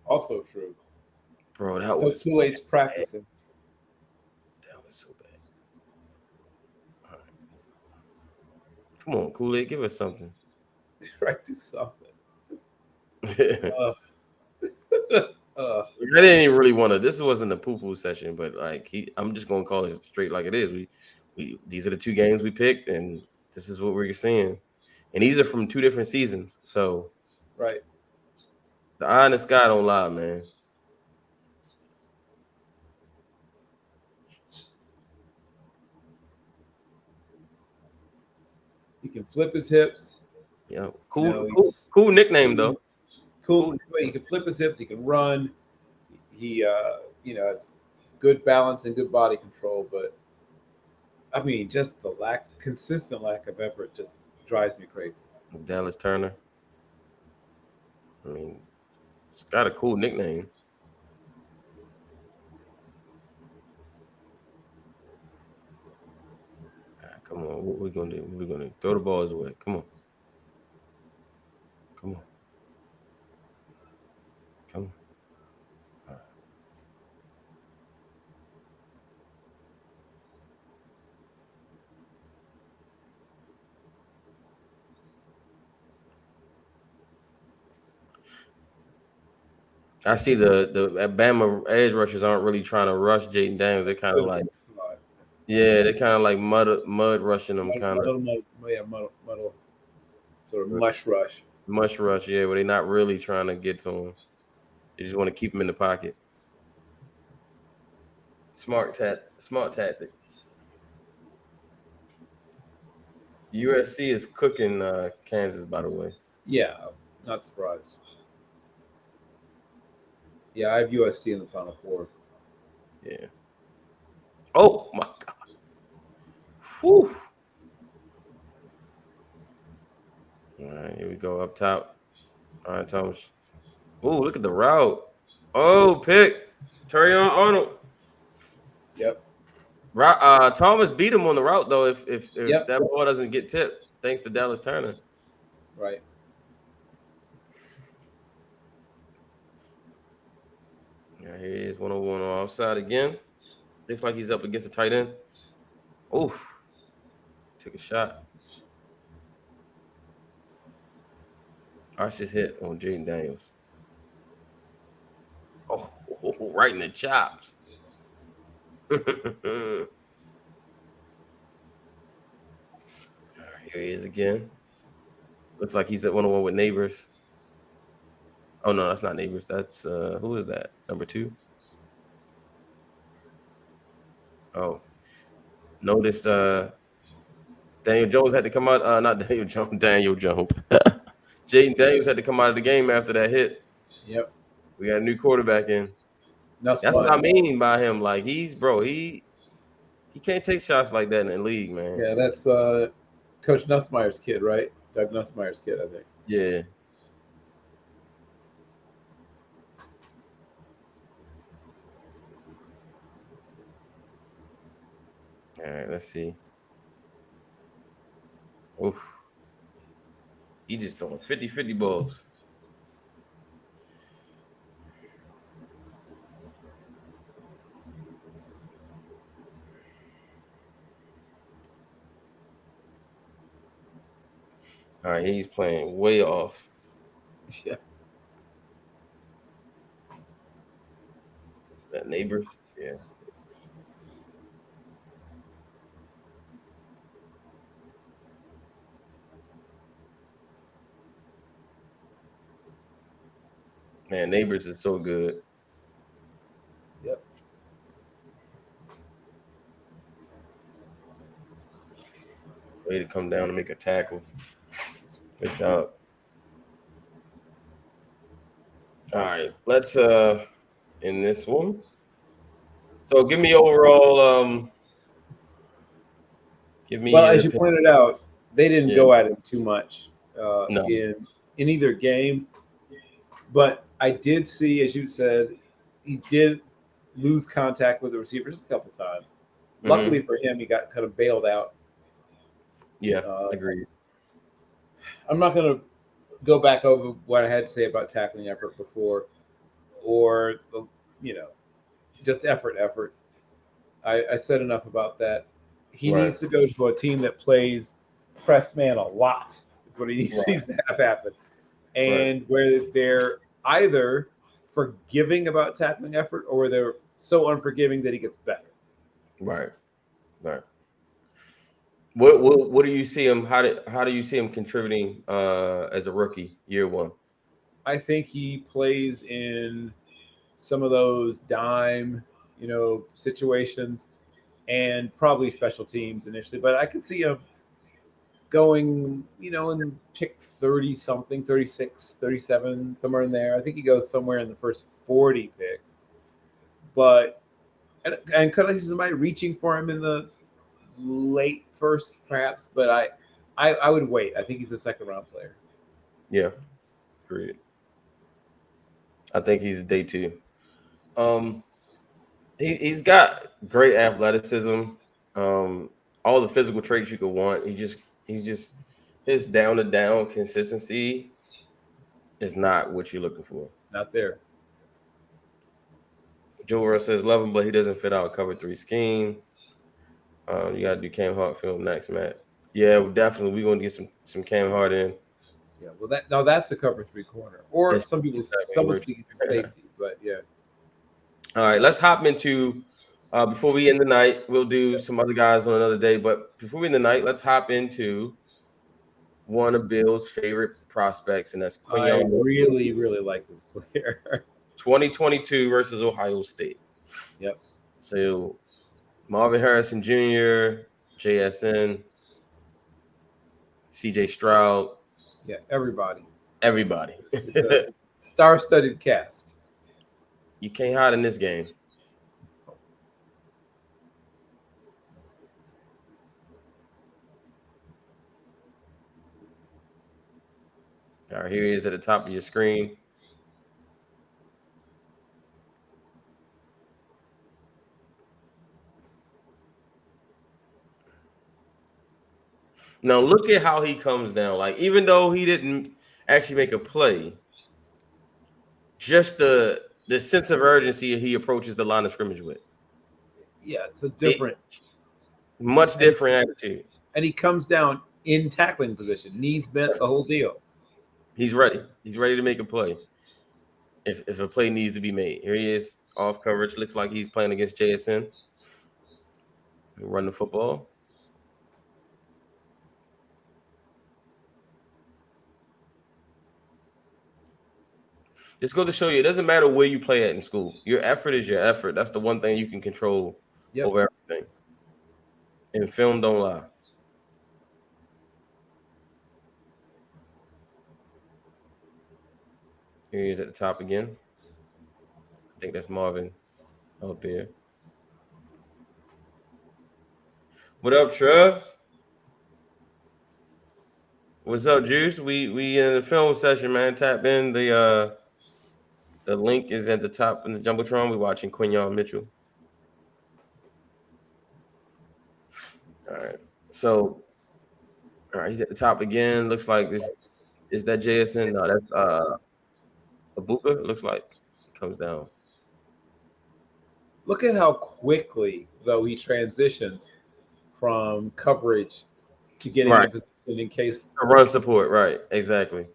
Also true. bro, that So was Kool-Aid's practicing. That was so bad. All right. Come on, Kool-Aid, give us something. Right, do something. I didn't even really want to. This wasn't a poo-poo session, but like I'm just gonna call it straight like it is. We these are the two games we picked, and this is what we're seeing. And these are from two different seasons, so right. the eye in the sky don't lie, man. He can flip his hips. Yeah, You cool, know, cool, he's cool nickname though. cool. Cool. He can flip his hips. He can run. He, it's good balance and good body control. But I mean, just the consistent lack of effort just drives me crazy. Dallas Turner. I mean, it's got a cool nickname. Come on, what we gonna do? We're gonna throw the balls away. Come on, come on, come on. All right. I see the Bama edge rushers aren't really trying to rush Jaden Daniels. They're kind of like, yeah, they're kind of like mud rushing them, kind of Muddle, sort of mush rush. mush rush. Yeah, but they're not really trying to get to him. They just want to keep him in the pocket. Smart tactic. USC is cooking Kansas, by the way. Yeah, not surprised. Yeah, I have USC in the Final Four. Yeah. Oh my God. Whew. All right, here we go up top. All right, Thomas. Oh, look at the route. Oh, pick. Terrion Arnold. Yep. Thomas beat him on the route though. If Yep. that ball doesn't get tipped, thanks to Dallas Turner. Right. Yeah, here he is 101 on offside again. Looks like he's up against a tight end. Oof. Took a shot. Arch just hit on Jaden Daniels. Oh, right in the chops. Here he is again. Looks like he's at 1-on-1 with Neighbors. Oh no, that's not Neighbors. That's who is that? Number 2. Oh, notice Daniel Jones had to come out. Not Daniel Jones. Daniel Jones. Jaden Daniels had to come out of the game after that hit. Yep. We got a new quarterback in. That's what I mean by him. Like he can't take shots like that in the league, man. Yeah, that's Coach Nussmeier's kid, right? Doug Nussmeier's kid, I think. Yeah. All right, let's see. Oof. He just throwing 50-50 balls. All right, he's playing way off. Yeah. Is that Neighbors? Yeah. Man, Neighbors is so good. Yep. Way to come down and make a tackle. Good job. All right, let's in this one. So give me overall. Give me Well, an as you opinion. pointed out, they didn't Yeah. go at him too much No. in either game. But I did see, as you said, he did lose contact with the receivers a couple times. Luckily for him, he got kind of bailed out. Yeah, agreed. I'm not going to go back over what I had to say about tackling effort before, or the, just effort. I said enough about that. He Right. needs to go to a team that plays press man a lot. Is what he needs Right. to have happen, Right. and where they're either forgiving about tackling effort or they're so unforgiving that he gets better. Right. Right. What do you see him? How do you see him contributing as a rookie year 1? I think he plays in some of those dime, situations and probably special teams initially, but I could see him going, in pick 30 something, 36, 37, somewhere in there. I think he goes somewhere in the first 40 picks. But and could I see somebody reaching for him in the late first, perhaps? But I would wait. I think he's a second round player. Yeah, agreed. I think he's day 2. He's got great athleticism, all the physical traits you could want. He's just his down to down consistency is not what you're looking for. Not there. Joe Burrow says love him, but he doesn't fit our cover 3 scheme. You got to do Cam Hart film next, Matt. Yeah, definitely. We're going to get some Cam Hart in. Yeah, well, that's a cover 3 corner, or some people think it's safety, but yeah. All right, let's hop into before we end the night. We'll do some other guys on another day, but before we end the night, let's hop into one of Bill's favorite prospects, and that's Quinyon. I really, really like this player. 2022 versus Ohio State. Yep. So Marvin Harrison Jr., JSN, CJ Stroud. Yeah, everybody. It's a star-studded cast. You can't hide in this game. All right, here he is at the top of your screen. Now look at how he comes down. Like, even though he didn't actually make a play, just the sense of urgency he approaches the line of scrimmage with. Yeah, it's a different. Much and different attitude. and he comes down in tackling position, knees bent, the whole deal. He's ready. He's ready to make a play. If a play needs to be made, here he is off coverage. Looks like he's playing against JSN. Run the football. Just go to show you, it doesn't matter where you play at in school. Your effort is your effort. That's the one thing you can control Yep. over everything. And film don't lie. Here he is at the top again. I think that's Marvin out there. What up, Trev? What's up, Juice? We in the film session, man. Tap in. The link is at the top in the Jumbotron. We're watching Quinyon Mitchell. All right. So, all right, he's at the top again. Looks like this is that JSN. No, that's Abuka. Looks like it comes down. Look at how quickly, though, he transitions from coverage to getting Right. in position in case. Run support. Right. Exactly.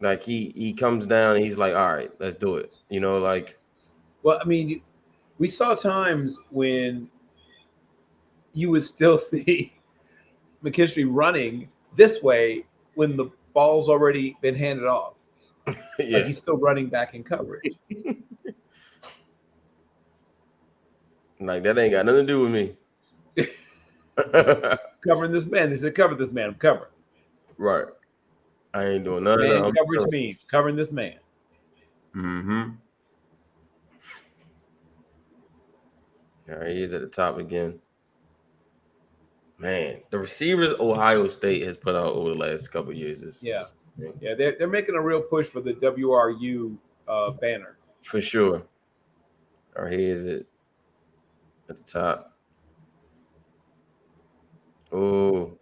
Like he comes down and he's like, all right, let's do it. You know, like Well, I mean, we saw times when you would still see McKinstry running this way when the ball's already been handed off. yeah. Like he's still running back in coverage. Like that ain't got nothing to do with me. Covering this man. They said, cover this man. I'm covering. Right. I ain't doing none of Man that. coverage means covering this man. Mm-hmm. All right, he is at the top again. Man, the receivers Ohio State has put out over the last couple of years is just, yeah. They're making a real push for the WRU banner for sure. All right, here is it at the top. Oh.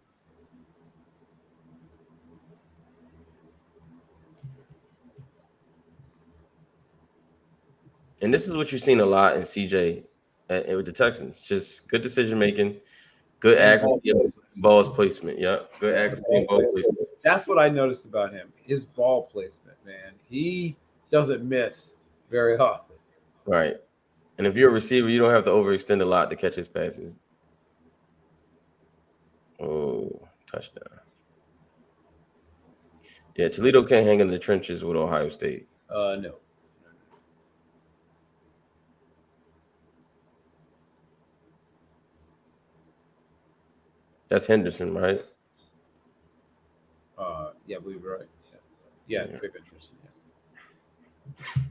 And this is what you're seeing a lot in CJ with the Texans. Just good decision making, good accuracy, balls placement. Yep, good accuracy and ball placement. That's what I noticed about him. His ball placement, man. He doesn't miss very often. Right. And if you're a receiver, you don't have to overextend a lot to catch his passes. Oh, touchdown. Yeah, Toledo can't hang in the trenches with Ohio State. No. That's Henderson, right? Yeah, I believe you're right. Yeah, big interest. Yeah.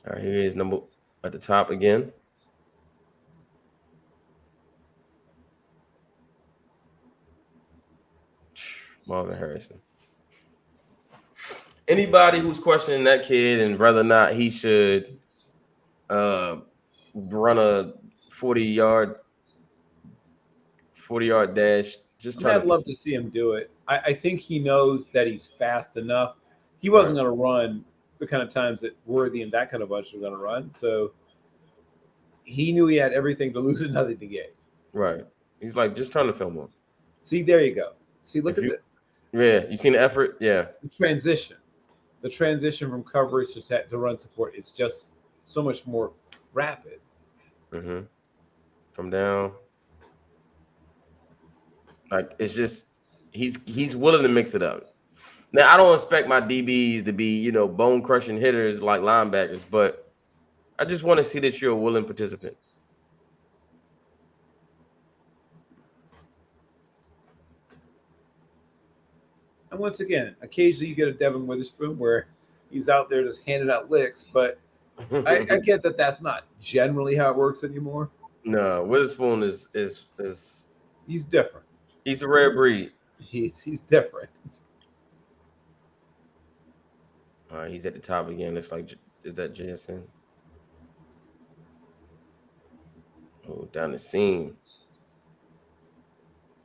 All right, here is number at the top again. Marvin Harrison. Anybody who's questioning that kid and whether or not he should run a 40-yard dash, just I'd love to see him do it. I think he knows that he's fast enough. He wasn't going to run the kind of times that Worthy and that kind of bunch are going to run. So he knew he had everything to lose and nothing to gain. Right. He's like, just turn the film on. See, there you go. See, look at it. Yeah, you seen the effort? Yeah. The transition from coverage to run support is just so much more rapid. Mm-hmm. From down. Like, it's just he's willing to mix it up. Now, I don't expect my DBs to be, bone crushing hitters like linebackers, but I just want to see that you're a willing participant. And once again, occasionally you get a Devin Witherspoon where he's out there just handing out licks, but I get that that's not generally how it works anymore. No, Witherspoon is he's different. He's a rare breed. He's different. All right, he's at the top again. Looks like, is that JSN? Oh, down the seam.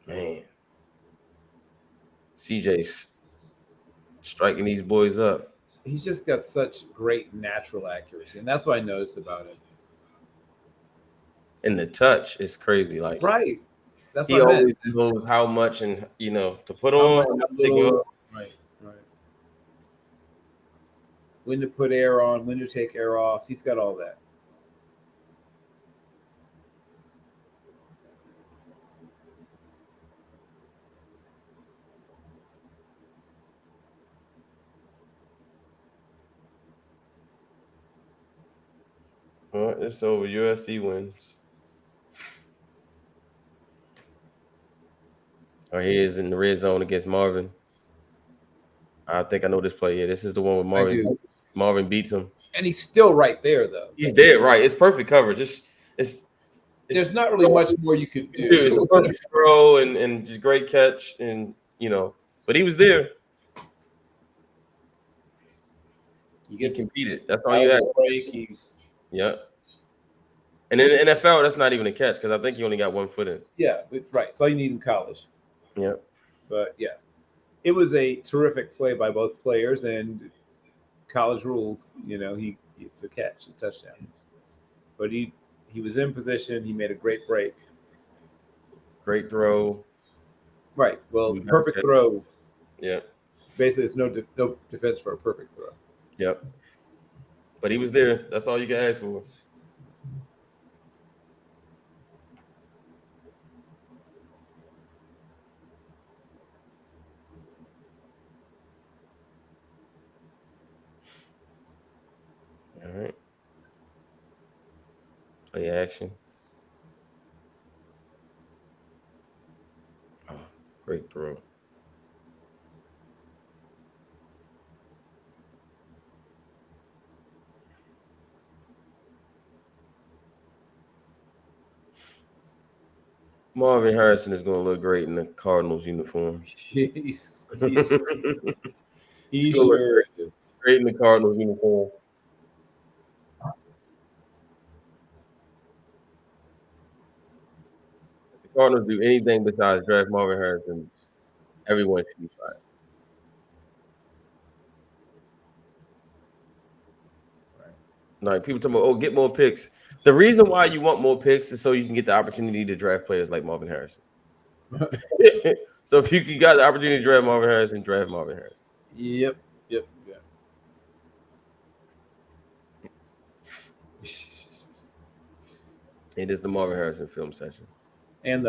Man. CJ's striking these boys up. He's just got such great natural accuracy, and that's what I noticed about him. And the touch is crazy. Like Right. That's he what I meant. always knows how much and to put How on, much how to take little, off. right, right. When to put air on, when to take air off. He's got all that. Well, it's over. USC wins. Oh, he is in the red zone against Marvin. I think I know this play. Yeah, this is the one with I Marvin. do. Marvin beats him. And he's still right there, though. He's dead right. It's perfect coverage. It's There's it's not really much more you could dude, do. it's a perfect throw and just great catch and but he was there. He Gets competed. That's all out you of had. the break. He's Yeah. And in the NFL, that's not even a catch because I think he only got 1 foot in. right. It's all you need in college. Yeah. But yeah, it was a terrific play by both players, and college rules. It's a catch, a touchdown. But he was in position. He made a great break. Great throw. Right. Well, Mhm. perfect throw. Yeah. Basically, there's no defense for a perfect throw. Yep. But he was there. That's all you can ask for. All right. Play action. Oh, great throw. Marvin Harrison is going to look great in the Cardinals uniform. He's He's sure, going he to look sure is. great in the Cardinals uniform. If the Cardinals do anything besides draft Marvin Harrison, everyone should be fired. Like people talk about, oh, get more picks. The reason why you want more picks is so you can get the opportunity to draft players like Marvin Harrison. So if you got the opportunity to draft Marvin Harrison, draft Marvin Harrison. Yep. Yeah. It is the Marvin Harrison film session. And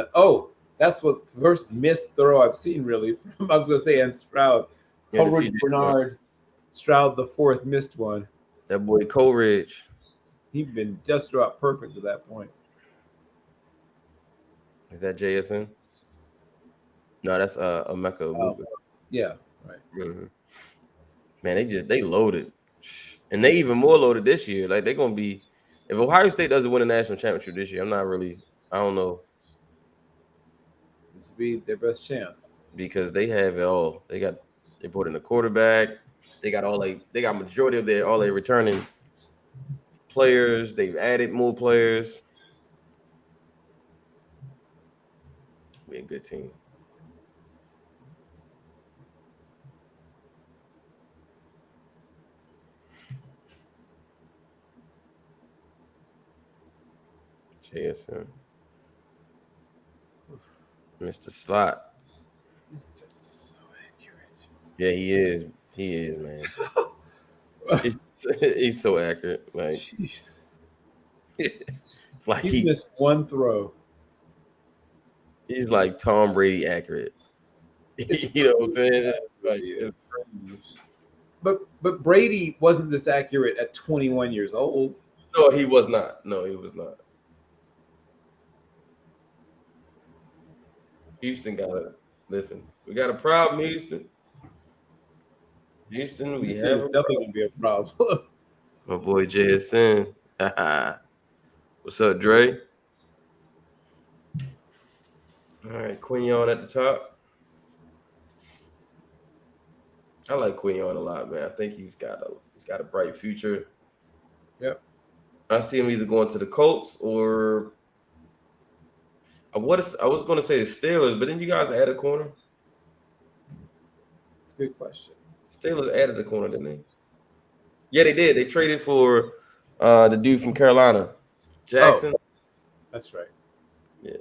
that's what first missed throw I've seen really from I was gonna say and Stroud. Yeah, to Coleridge CJ Bernard, Stroud the fourth missed one. that boy Coleridge. He'd been just about perfect to that point. Is that JSN? No, that's Emeka Egbuka. Yeah, right. Mhm. Man, they loaded, and they even more loaded this year. Like they're gonna be, if Ohio State doesn't win a national championship this year, I'm not really. I don't know This would be their best chance. because they have it all. They brought in a quarterback. They got majority of all their returning players. They've added more players. Be a good team. JSN, Mr. Slot. It's just so accurate. Yeah, he is. He is, man. He's so accurate. Like Jeez. it's like He's missed one throw. he's like Tom Brady accurate. It's You know what I'm crazy. saying? It It's crazy. But Brady wasn't this accurate at 21 years old. No, he was not. No, he was not. Houston got to listen. We got a problem, Houston. Houston, we Houston have is a definitely problem. going to be a problem. My boy JSN. What's up, Dre? All right, Quinion at the top. I like Quinion a lot, man. I think he's got a bright future. Yep. I see him either going to the Colts or I was going to say the Steelers, but then you guys added a corner. Good question. Steelers added a corner, didn't they? Yeah, they did. They traded for the dude from Carolina, Jackson. That's right. Yeah.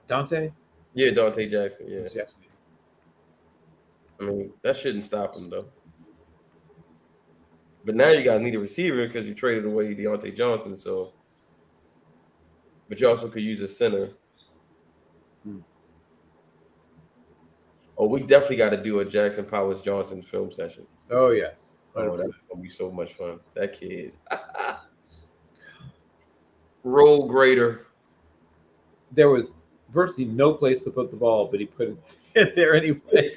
Dante? Yeah, Dante Jackson. Yeah. Jackson. I mean, that shouldn't stop him though. But now you guys need a receiver because you traded away Deontay Johnson. So, but you also could use a center. Hmm. Oh, we definitely got to do a Jackson Powers Johnson film session. Oh yes, Oh, 100%. that's gonna be so much fun. That kid, roll grader. There was virtually no place to put the ball, but he put it in there anyway.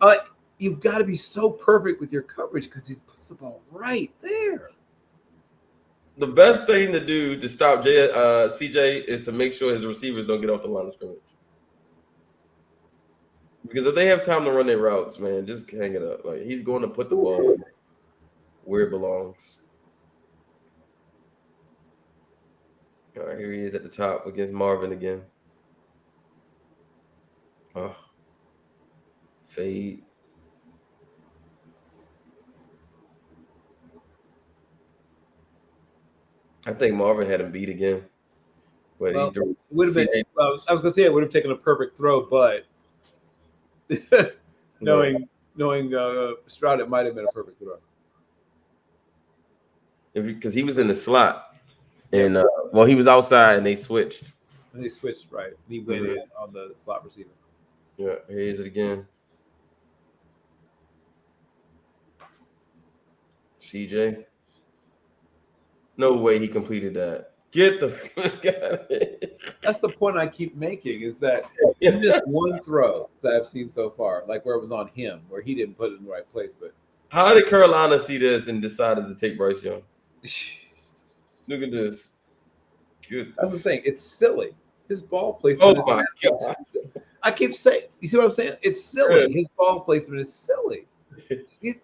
Uh, you've got to be so perfect with your coverage because he puts the ball right there. The best thing to do to stop CJ is to make sure his receivers don't get off the line of scrimmage. Because if they have time to run their routes, man, just hang it up. Like he's going to put the ball where it belongs. All right, here he is at the top against Marvin again. Oh, fade. I think Marvin had him beat again, but he Well, threw it would have been. CJ. Well, I was going to say it would have taken a perfect throw, but No, knowing Stroud, it might have been a perfect throw. because he was in the slot, Yep. and well, he was outside, and they switched. And they switched right. He went in on the slot receiver. Yeah, here is it again. CJ. No way he completed that. Get the fuck out of here. That's the point I keep making is that he missed one throw that I've seen so far, like where it was on him, where he didn't put it in the right place. But How did Carolina see this and decided to take Bryce Young? Look at this. Good. that's what I'm saying. It's silly. His ball Oh placement my is. god. I keep saying. You see what I'm saying? It's silly. His ball placement is silly.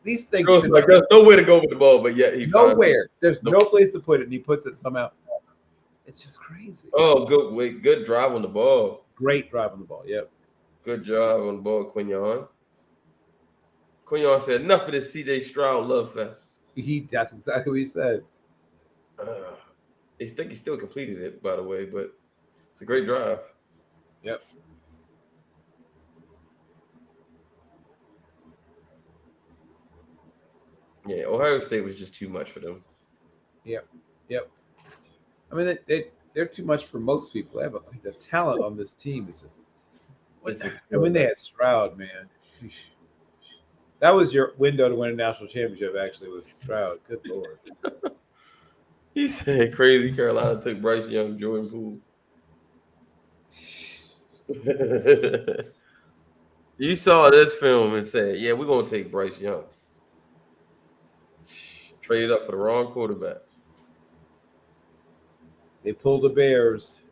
These things Girls should like there's nowhere to go with the ball, but yet he finds nowhere. There's No. no place to put it, and he puts it somehow. It's just crazy. Oh, good drive on the ball. Great drive on the ball. Yep. Good job on the ball, Quignon. Quignon said, enough of this CJ Stroud love fest. That's exactly what he said. I think he still completed it, by the way, but it's a great drive. Yep. Yeah, Ohio State was just too much for them. Yep. I mean, they're too much for most people. They have the talent on this team is just. And when they had Stroud, man, sheesh. That was your window to win a national championship. Actually, was Stroud. Good lord. He said, "Crazy Carolina took Bryce Young, Jordan Poole." You saw this film and said, "Yeah, we're gonna take Bryce Young." Traded up for the wrong quarterback. They pulled the Bears.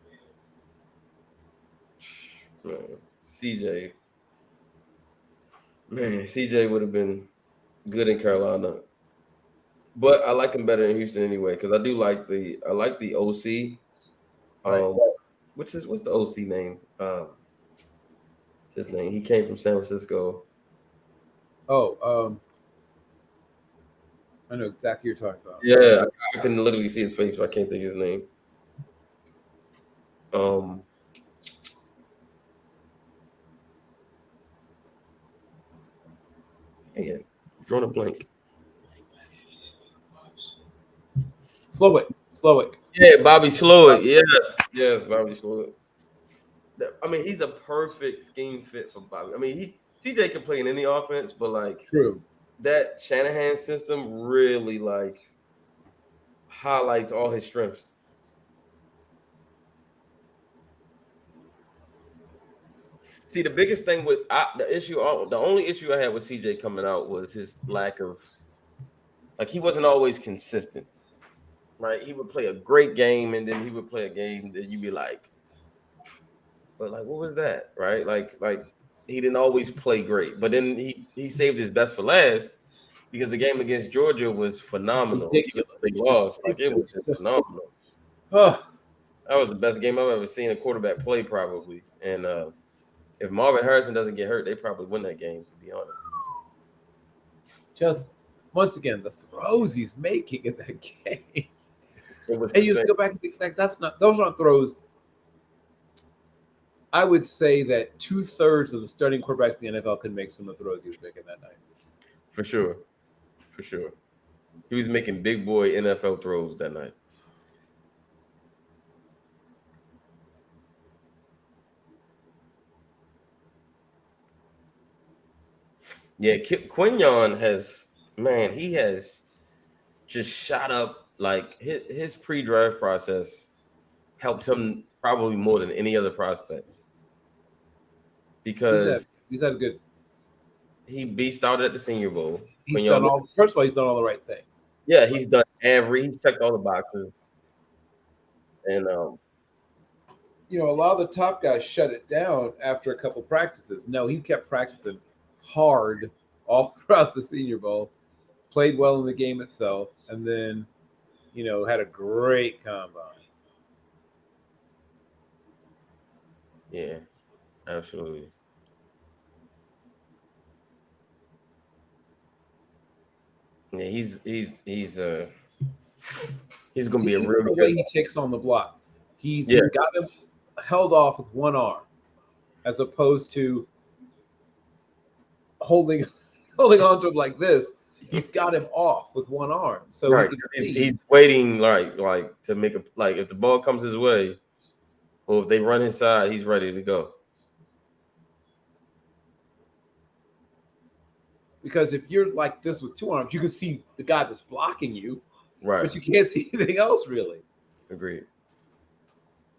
CJ, man, CJ would have been good in Carolina, but I like him better in Houston anyway because I like the OC. Right. What's the OC name? What's his name? He came from San Francisco. Oh, I know exactly what you're talking about. Yeah, I can literally see his face, but I can't think of his name. Dang it, drawing a blank. Slowick. Yeah, Bobby Slowick. Yes, Bobby Slowick. I mean, he's a perfect scheme fit for Bobby. I mean, CJ can play in any offense, but like True. that Shanahan system really like highlights all his strengths. See, the biggest thing with the only issue I had with CJ coming out was his lack of he wasn't always consistent. Right? He would play a great game and then he would play a game that you'd be like, but like, what was that? Right? Like he didn't always play great, but then he saved his best for last because the game against Georgia was phenomenal. Even Ridiculous. though they lost, like it was just phenomenal. Oh, That was the best game I've ever seen a quarterback play, probably. And if Marvin Harrison doesn't get hurt, they probably win that game, to be honest. just once again, the throws he's making in that game. It was And the you just same. go back and think like those aren't throws. I would say that 2/3 of the starting quarterbacks in the NFL could make some of the throws he was making that night. For sure. For sure. He was making big boy NFL throws that night. Yeah, Quinion has, man, he has just shot up. Like his pre-draft process helped him probably more than any other prospect He's had because he's had a good. he beast out at the Senior Bowl. He's Quinion, done all. First of all, he's done all the right things. yeah, he's checked all the boxes, and A lot of the top guys shut it down after a couple practices. No, he kept practicing hard all throughout the Senior Bowl, played well in the game itself, and then, had a great combine. yeah, absolutely. Yeah, he's gonna See, be a even really the way good. he takes on the block, he's Yeah, got him held off with one arm, as opposed to holding holding on to him like this. He's got him off with one arm, so right. he's He's waiting like to make a like if the ball comes his way, or if they run his side, he's ready to go. because if you're like this with two arms, you can see the guy that's blocking you, Right. but you can't see anything else really. Agreed.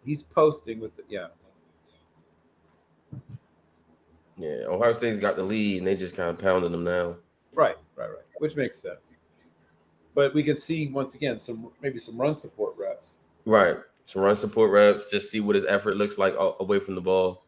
He's posting with the yeah. Yeah. Ohio State's got the lead, and they just kind of pounding them now. Right. Which makes sense. But we can see once again maybe some run support reps. Right. Some run support reps, just see what his effort looks like away from the ball.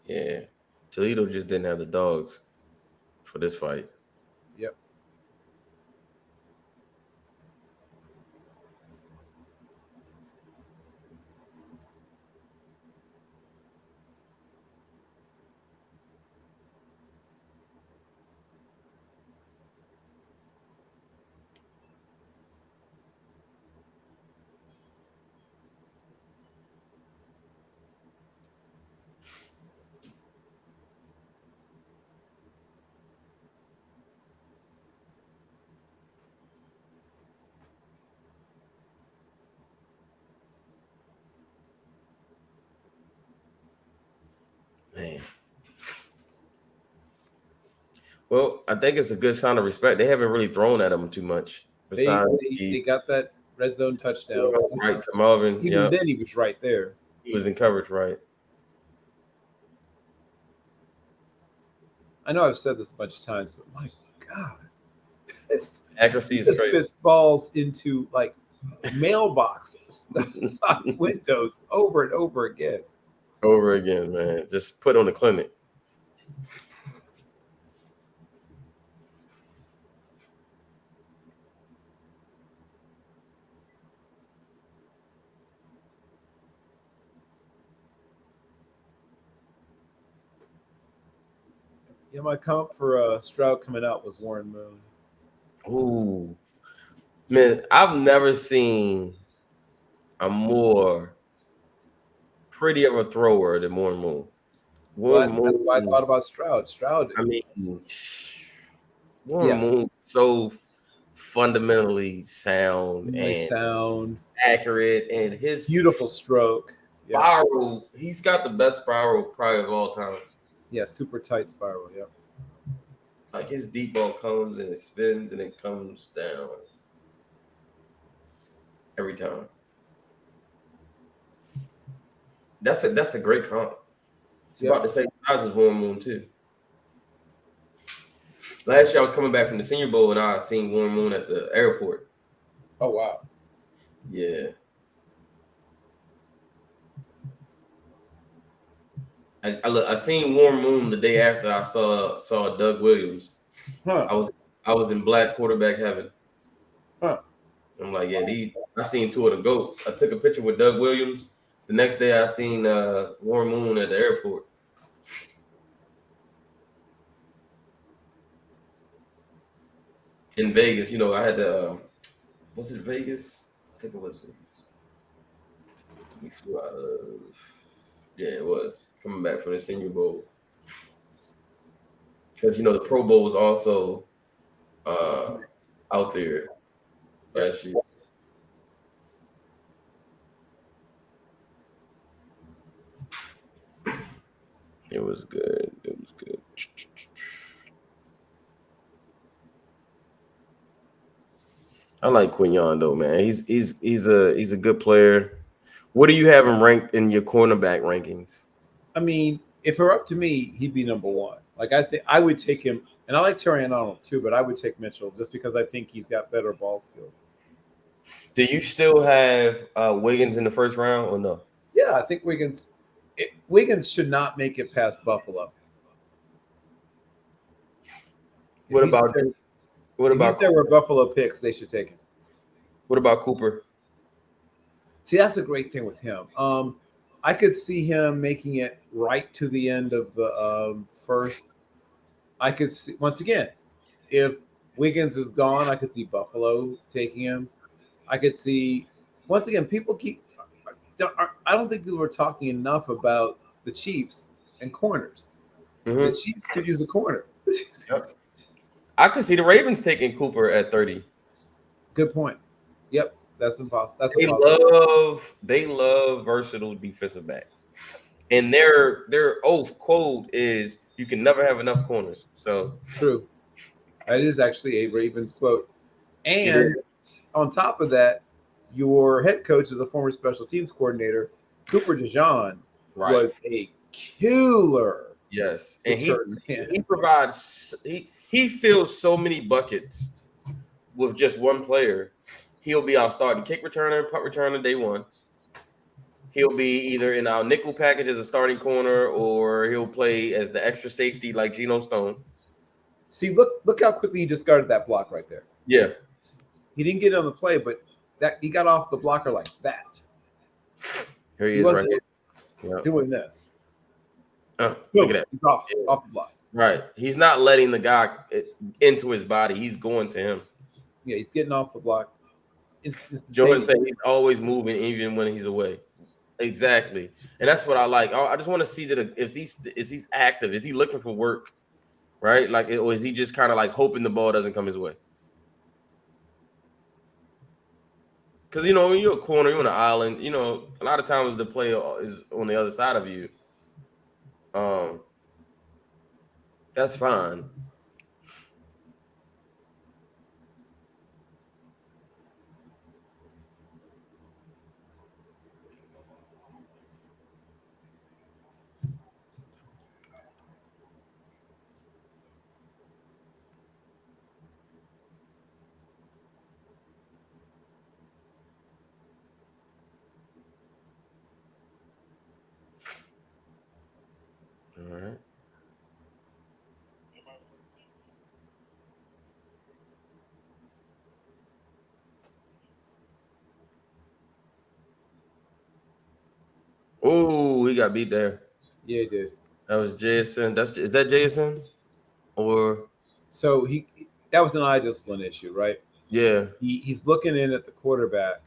Yeah. Toledo just didn't have the dogs for this fight. Yep. Man. Well, I think it's a good sign of respect. They haven't really thrown at him too much. They Besides they, they got that red zone touchdown. right to Marvin. Even Yeah. then he was right there. He was in coverage, right? I know I've said this a bunch of times, but my God, Accuracy he is just crazy. spits balls into like mailboxes, windows over and over again. Over again, man. Just put on the clinic. Yeah, my comp for Stroud coming out was Warren Moon. Ooh. Man, I've never seen a more pretty of a thrower than Warren Moon. Well, Warren that's why I Moon, thought about Stroud. Stroud, I mean, Warren yeah, Moon so fundamentally sound really and sound, accurate, and his beautiful stroke. Yep. spiral, he's got the best spiral probably of all time. Yeah, super tight spiral. Yep. Like his deep ball comes and it spins and it comes down every time. That's a great comp. It's Yep. about the same size as Warren Moon too. Last year I was coming back from the Senior Bowl and I seen Warren Moon at the airport. Oh wow. Yeah. I seen Warren Moon the day after I saw Doug Williams. Huh. I was in black quarterback heaven. Huh. I'm like, yeah, I seen two of the goats. I took a picture with Doug Williams. The next day I seen Warren Moon at the airport. In Vegas, I had to was it Vegas? I think it was Vegas. We flew out of yeah, it was coming back from the Senior Bowl. Because the Pro Bowl was also out there last year. It was good. It was good. I like Quignon though, man. He's a good player. What do you have him ranked in your cornerback rankings? I mean, if it were up to me, he'd be number one. Like I think I would take him, and I like Terry Arnold too, but I would take Mitchell just because I think he's got better ball skills. Do you still have Wiggins in the first round or no? Yeah, I think Wiggins should not make it past Buffalo. What about If he's there where Buffalo picks, they should take him. What about Cooper? See, that's a great thing with him. I could see him making it right to the end of the first. I could see once again, if Wiggins is gone, I could see Buffalo taking him. I could see once again people keep. I don't think people are talking enough about the Chiefs and corners. Mm-hmm. The Chiefs could use a corner. Yep. I could see the Ravens taking Cooper at 30. Good point. Yep, that's impossible. They love versatile defensive backs, and their oath code is you can never have enough corners. So true. That is actually a Ravens quote. And on top of that, your head coach is a former special teams coordinator. Cooper DeJean was a killer. Yes, and he provides he fills so many buckets with just one player. He'll be our starting kick returner, punt returner day one. He'll be either in our nickel package as a starting corner, or he'll play as the extra safety like Geno Stone. See, look how quickly he discarded that block right there. Yeah, he didn't get on the play, but that he got off the blocker like that. Here he is, right here, doing this. Look at that. He's off the block. Right. He's not letting the guy into his body. He's going to him. Yeah, he's getting off the block. Jordan said he's always moving, even when he's away. Exactly, and that's what I like. I just want to see that if he's active, is he looking for work, right? Like, or is he just kind of like hoping the ball doesn't come his way? Because when you're a corner, you're on an island. A lot of times the player is on the other side of you. That's fine. All right. Oh, he got beat there. Yeah, he did. That was Jason. Is that Jason? Or so that was an eye discipline issue, right? Yeah. He's looking in at the quarterback.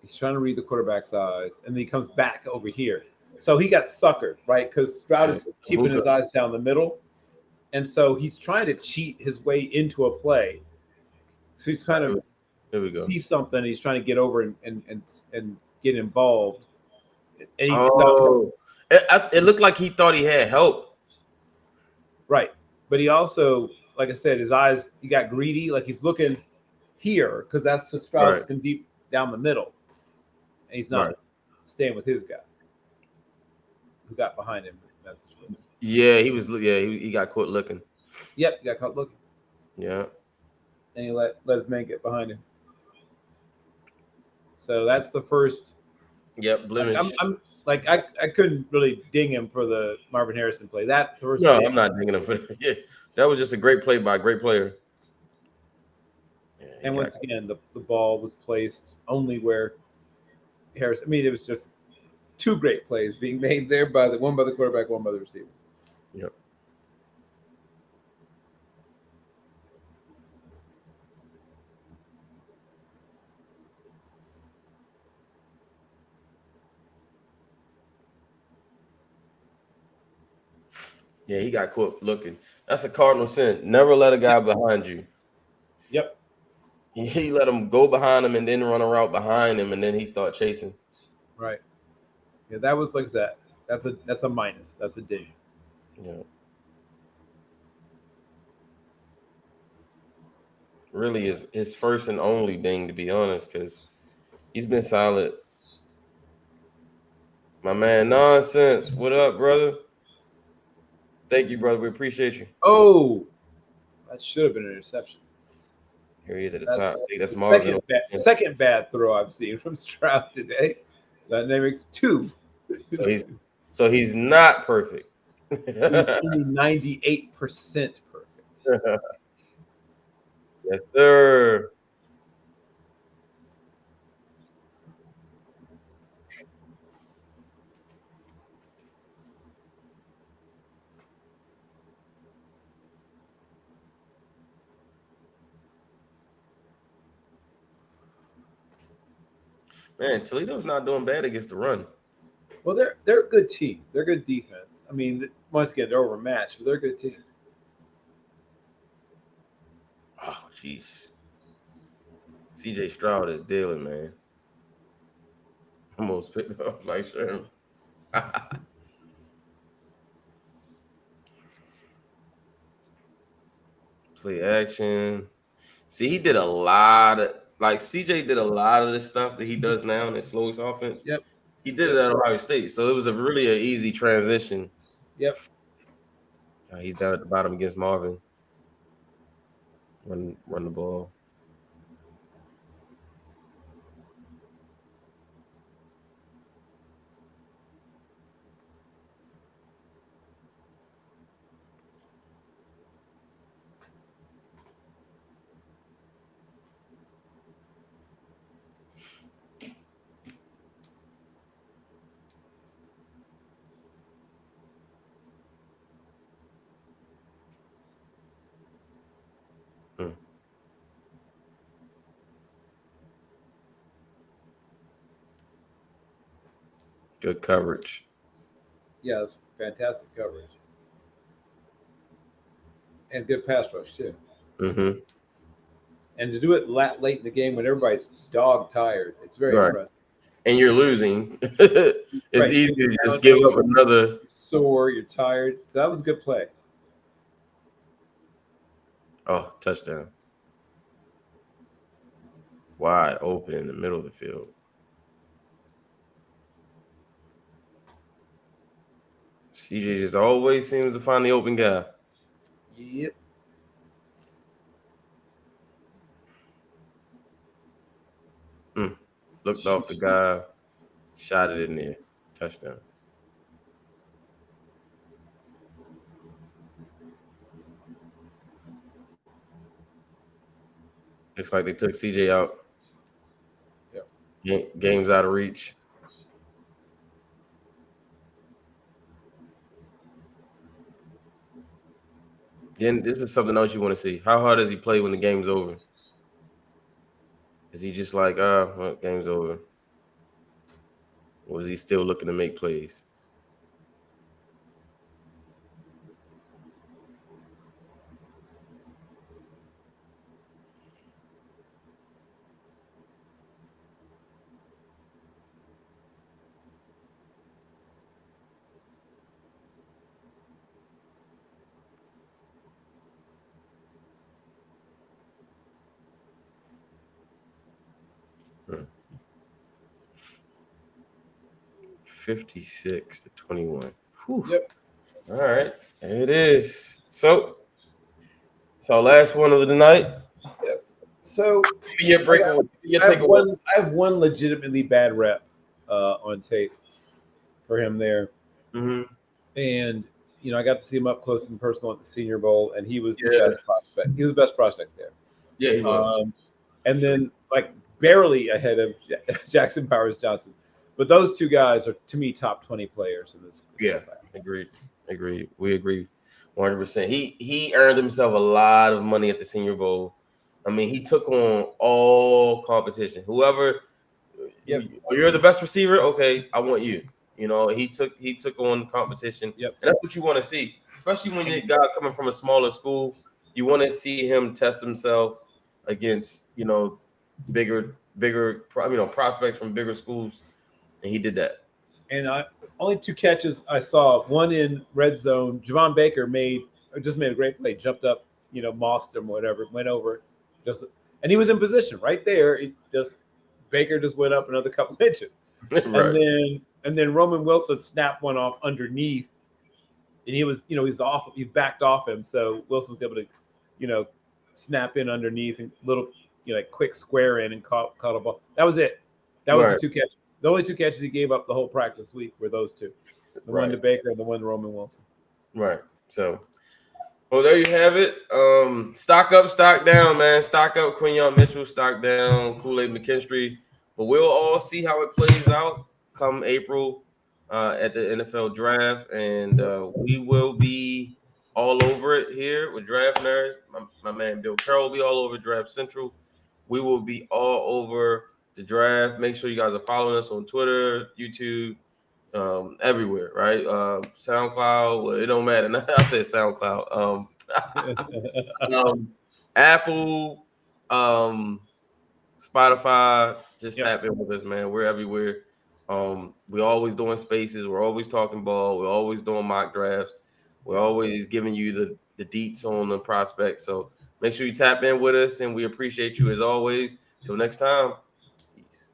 He's trying to read the quarterback's eyes, and then he comes back over here. So he got suckered, right? Because Stroud is keeping his eyes down the middle. And so he's trying to cheat his way into a play. So he's kind of see something. He's trying to get over and get involved. And it looked like he thought he had help. Right. But he also, like I said, his eyes, he got greedy. Like he's looking here because that's just Stroud's looking deep down the middle. And he's not staying with his guy who got behind him. Yeah, he was. Yeah, he got caught looking. Yep, he got caught looking. Yeah. And he let his man get behind him. So that's the first. Yep, blemish. Like I couldn't really ding him for the Marvin Harrison play. That first No, pitch, I'm not digging him for that. Yeah, that was just a great play by a great player. Yeah, and once again, the ball was placed only where Harris. I mean, it was just two great plays being made there by the one by the quarterback, one by the receiver. Yep. Yeah, he got caught looking. That's a cardinal sin. Never let a guy behind you. Yep. He let him go behind him and then run a route behind him, and then he start chasing. Right. Yeah, that was like that. That's a minus. That's a ding. Yeah. Really is his first and only thing, to be honest, because he's been solid. My man, nonsense. What up, brother? Thank you, brother. We appreciate you. Oh, that should have been an interception. Here he is at the top. That's I think that's the Marvin. second bad throw I've seen from Stroud today. So that makes two. So he's not perfect. He's only 98% perfect. Yes, sir. Man, Toledo's not doing bad against the run. Well, they're a good team. They're a good defense. I mean, once again, they're overmatched, but they're a good team. Oh, jeez. CJ Stroud is dealing, man. Almost picked up like Sherman. Play action. See, he did a lot of CJ did a lot of the stuff that he does now in his slowest offense. Yep. He did it at Ohio State, so it was a really an easy transition. Yep. He's down at the bottom against Marvin. Run the ball. Hmm. Good coverage. Yeah, it's fantastic coverage and good pass rush too. Mm-hmm. And to do it late in the game when everybody's dog tired, it's very Right. impressive. And you're losing. It's Right. easy to just Down, give up another. You're sore, you're tired. So that was a good play. Oh, touchdown. Wide open in the middle of the field. CJ just always seems to find the open guy. Yep. Looked off the guy, shot it in there. Touchdown. Looks like they took CJ out. Yep. Game's out of reach. Then this is something else you want to see. How hard does he play when the game's over? Is he just like, well, game's over? Or is he still looking to make plays? Hmm. 56-21. Whew. Yep. All right, there it is. So last one of the night. Yep. So Your breakaway. Your I have takeaway. one legitimately bad rep on tape. for him there. Mm-hmm. And I got to see him up close and personal at the Senior Bowl, and he was the Yeah. best prospect. He was the best prospect there. Yeah, he was. And then like barely ahead of Jackson Powers Johnson. But those two guys are to me top 20 players in this Yeah, class. agreed. We agree 100%. He earned himself a lot of money at the Senior Bowl. I mean, he took on all competition. Whoever you're the best receiver, okay, I want you. He took on competition, Yep. and that's what you want to see, especially when you guys coming from a smaller school. You want to see him test himself against bigger prospects from bigger schools, and he did that. And only 2 catches I saw. One in red zone. Javon Baker just made a great play. Jumped up, mossed him, whatever. Went over, and he was in position right there. Baker just went up another couple inches, Right. and then Roman Wilson snapped one off underneath, and he was, he backed off him, so Wilson was able to, snap in underneath and little, quick square in and caught a ball. That was it. That was Right. the 2 catches. The only 2 catches he gave up the whole practice week were those 2. The one to Baker and the one to Roman Wilson. Right. So, well, there you have it. Stock up, stock down, man. Stock up, Quinyon Mitchell. Stock down, Kool-Aid McKinstry. But we'll all see how it plays out come April at the NFL draft, and we will be all over it here with Draft Nerds. My man Bill Carroll will be all over Draft Central. We will be all over the draft. Make sure you guys are following us on Twitter, YouTube, everywhere, right? SoundCloud, well, it don't matter. I said SoundCloud. Apple, Spotify, just tap in with us, man. We're everywhere. We're always doing spaces. We're always talking ball. We're always doing mock drafts. We're always giving you the deets on the prospects. So make sure you tap in with us, and we appreciate you as always. Till next time. Peace.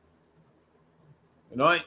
Good night.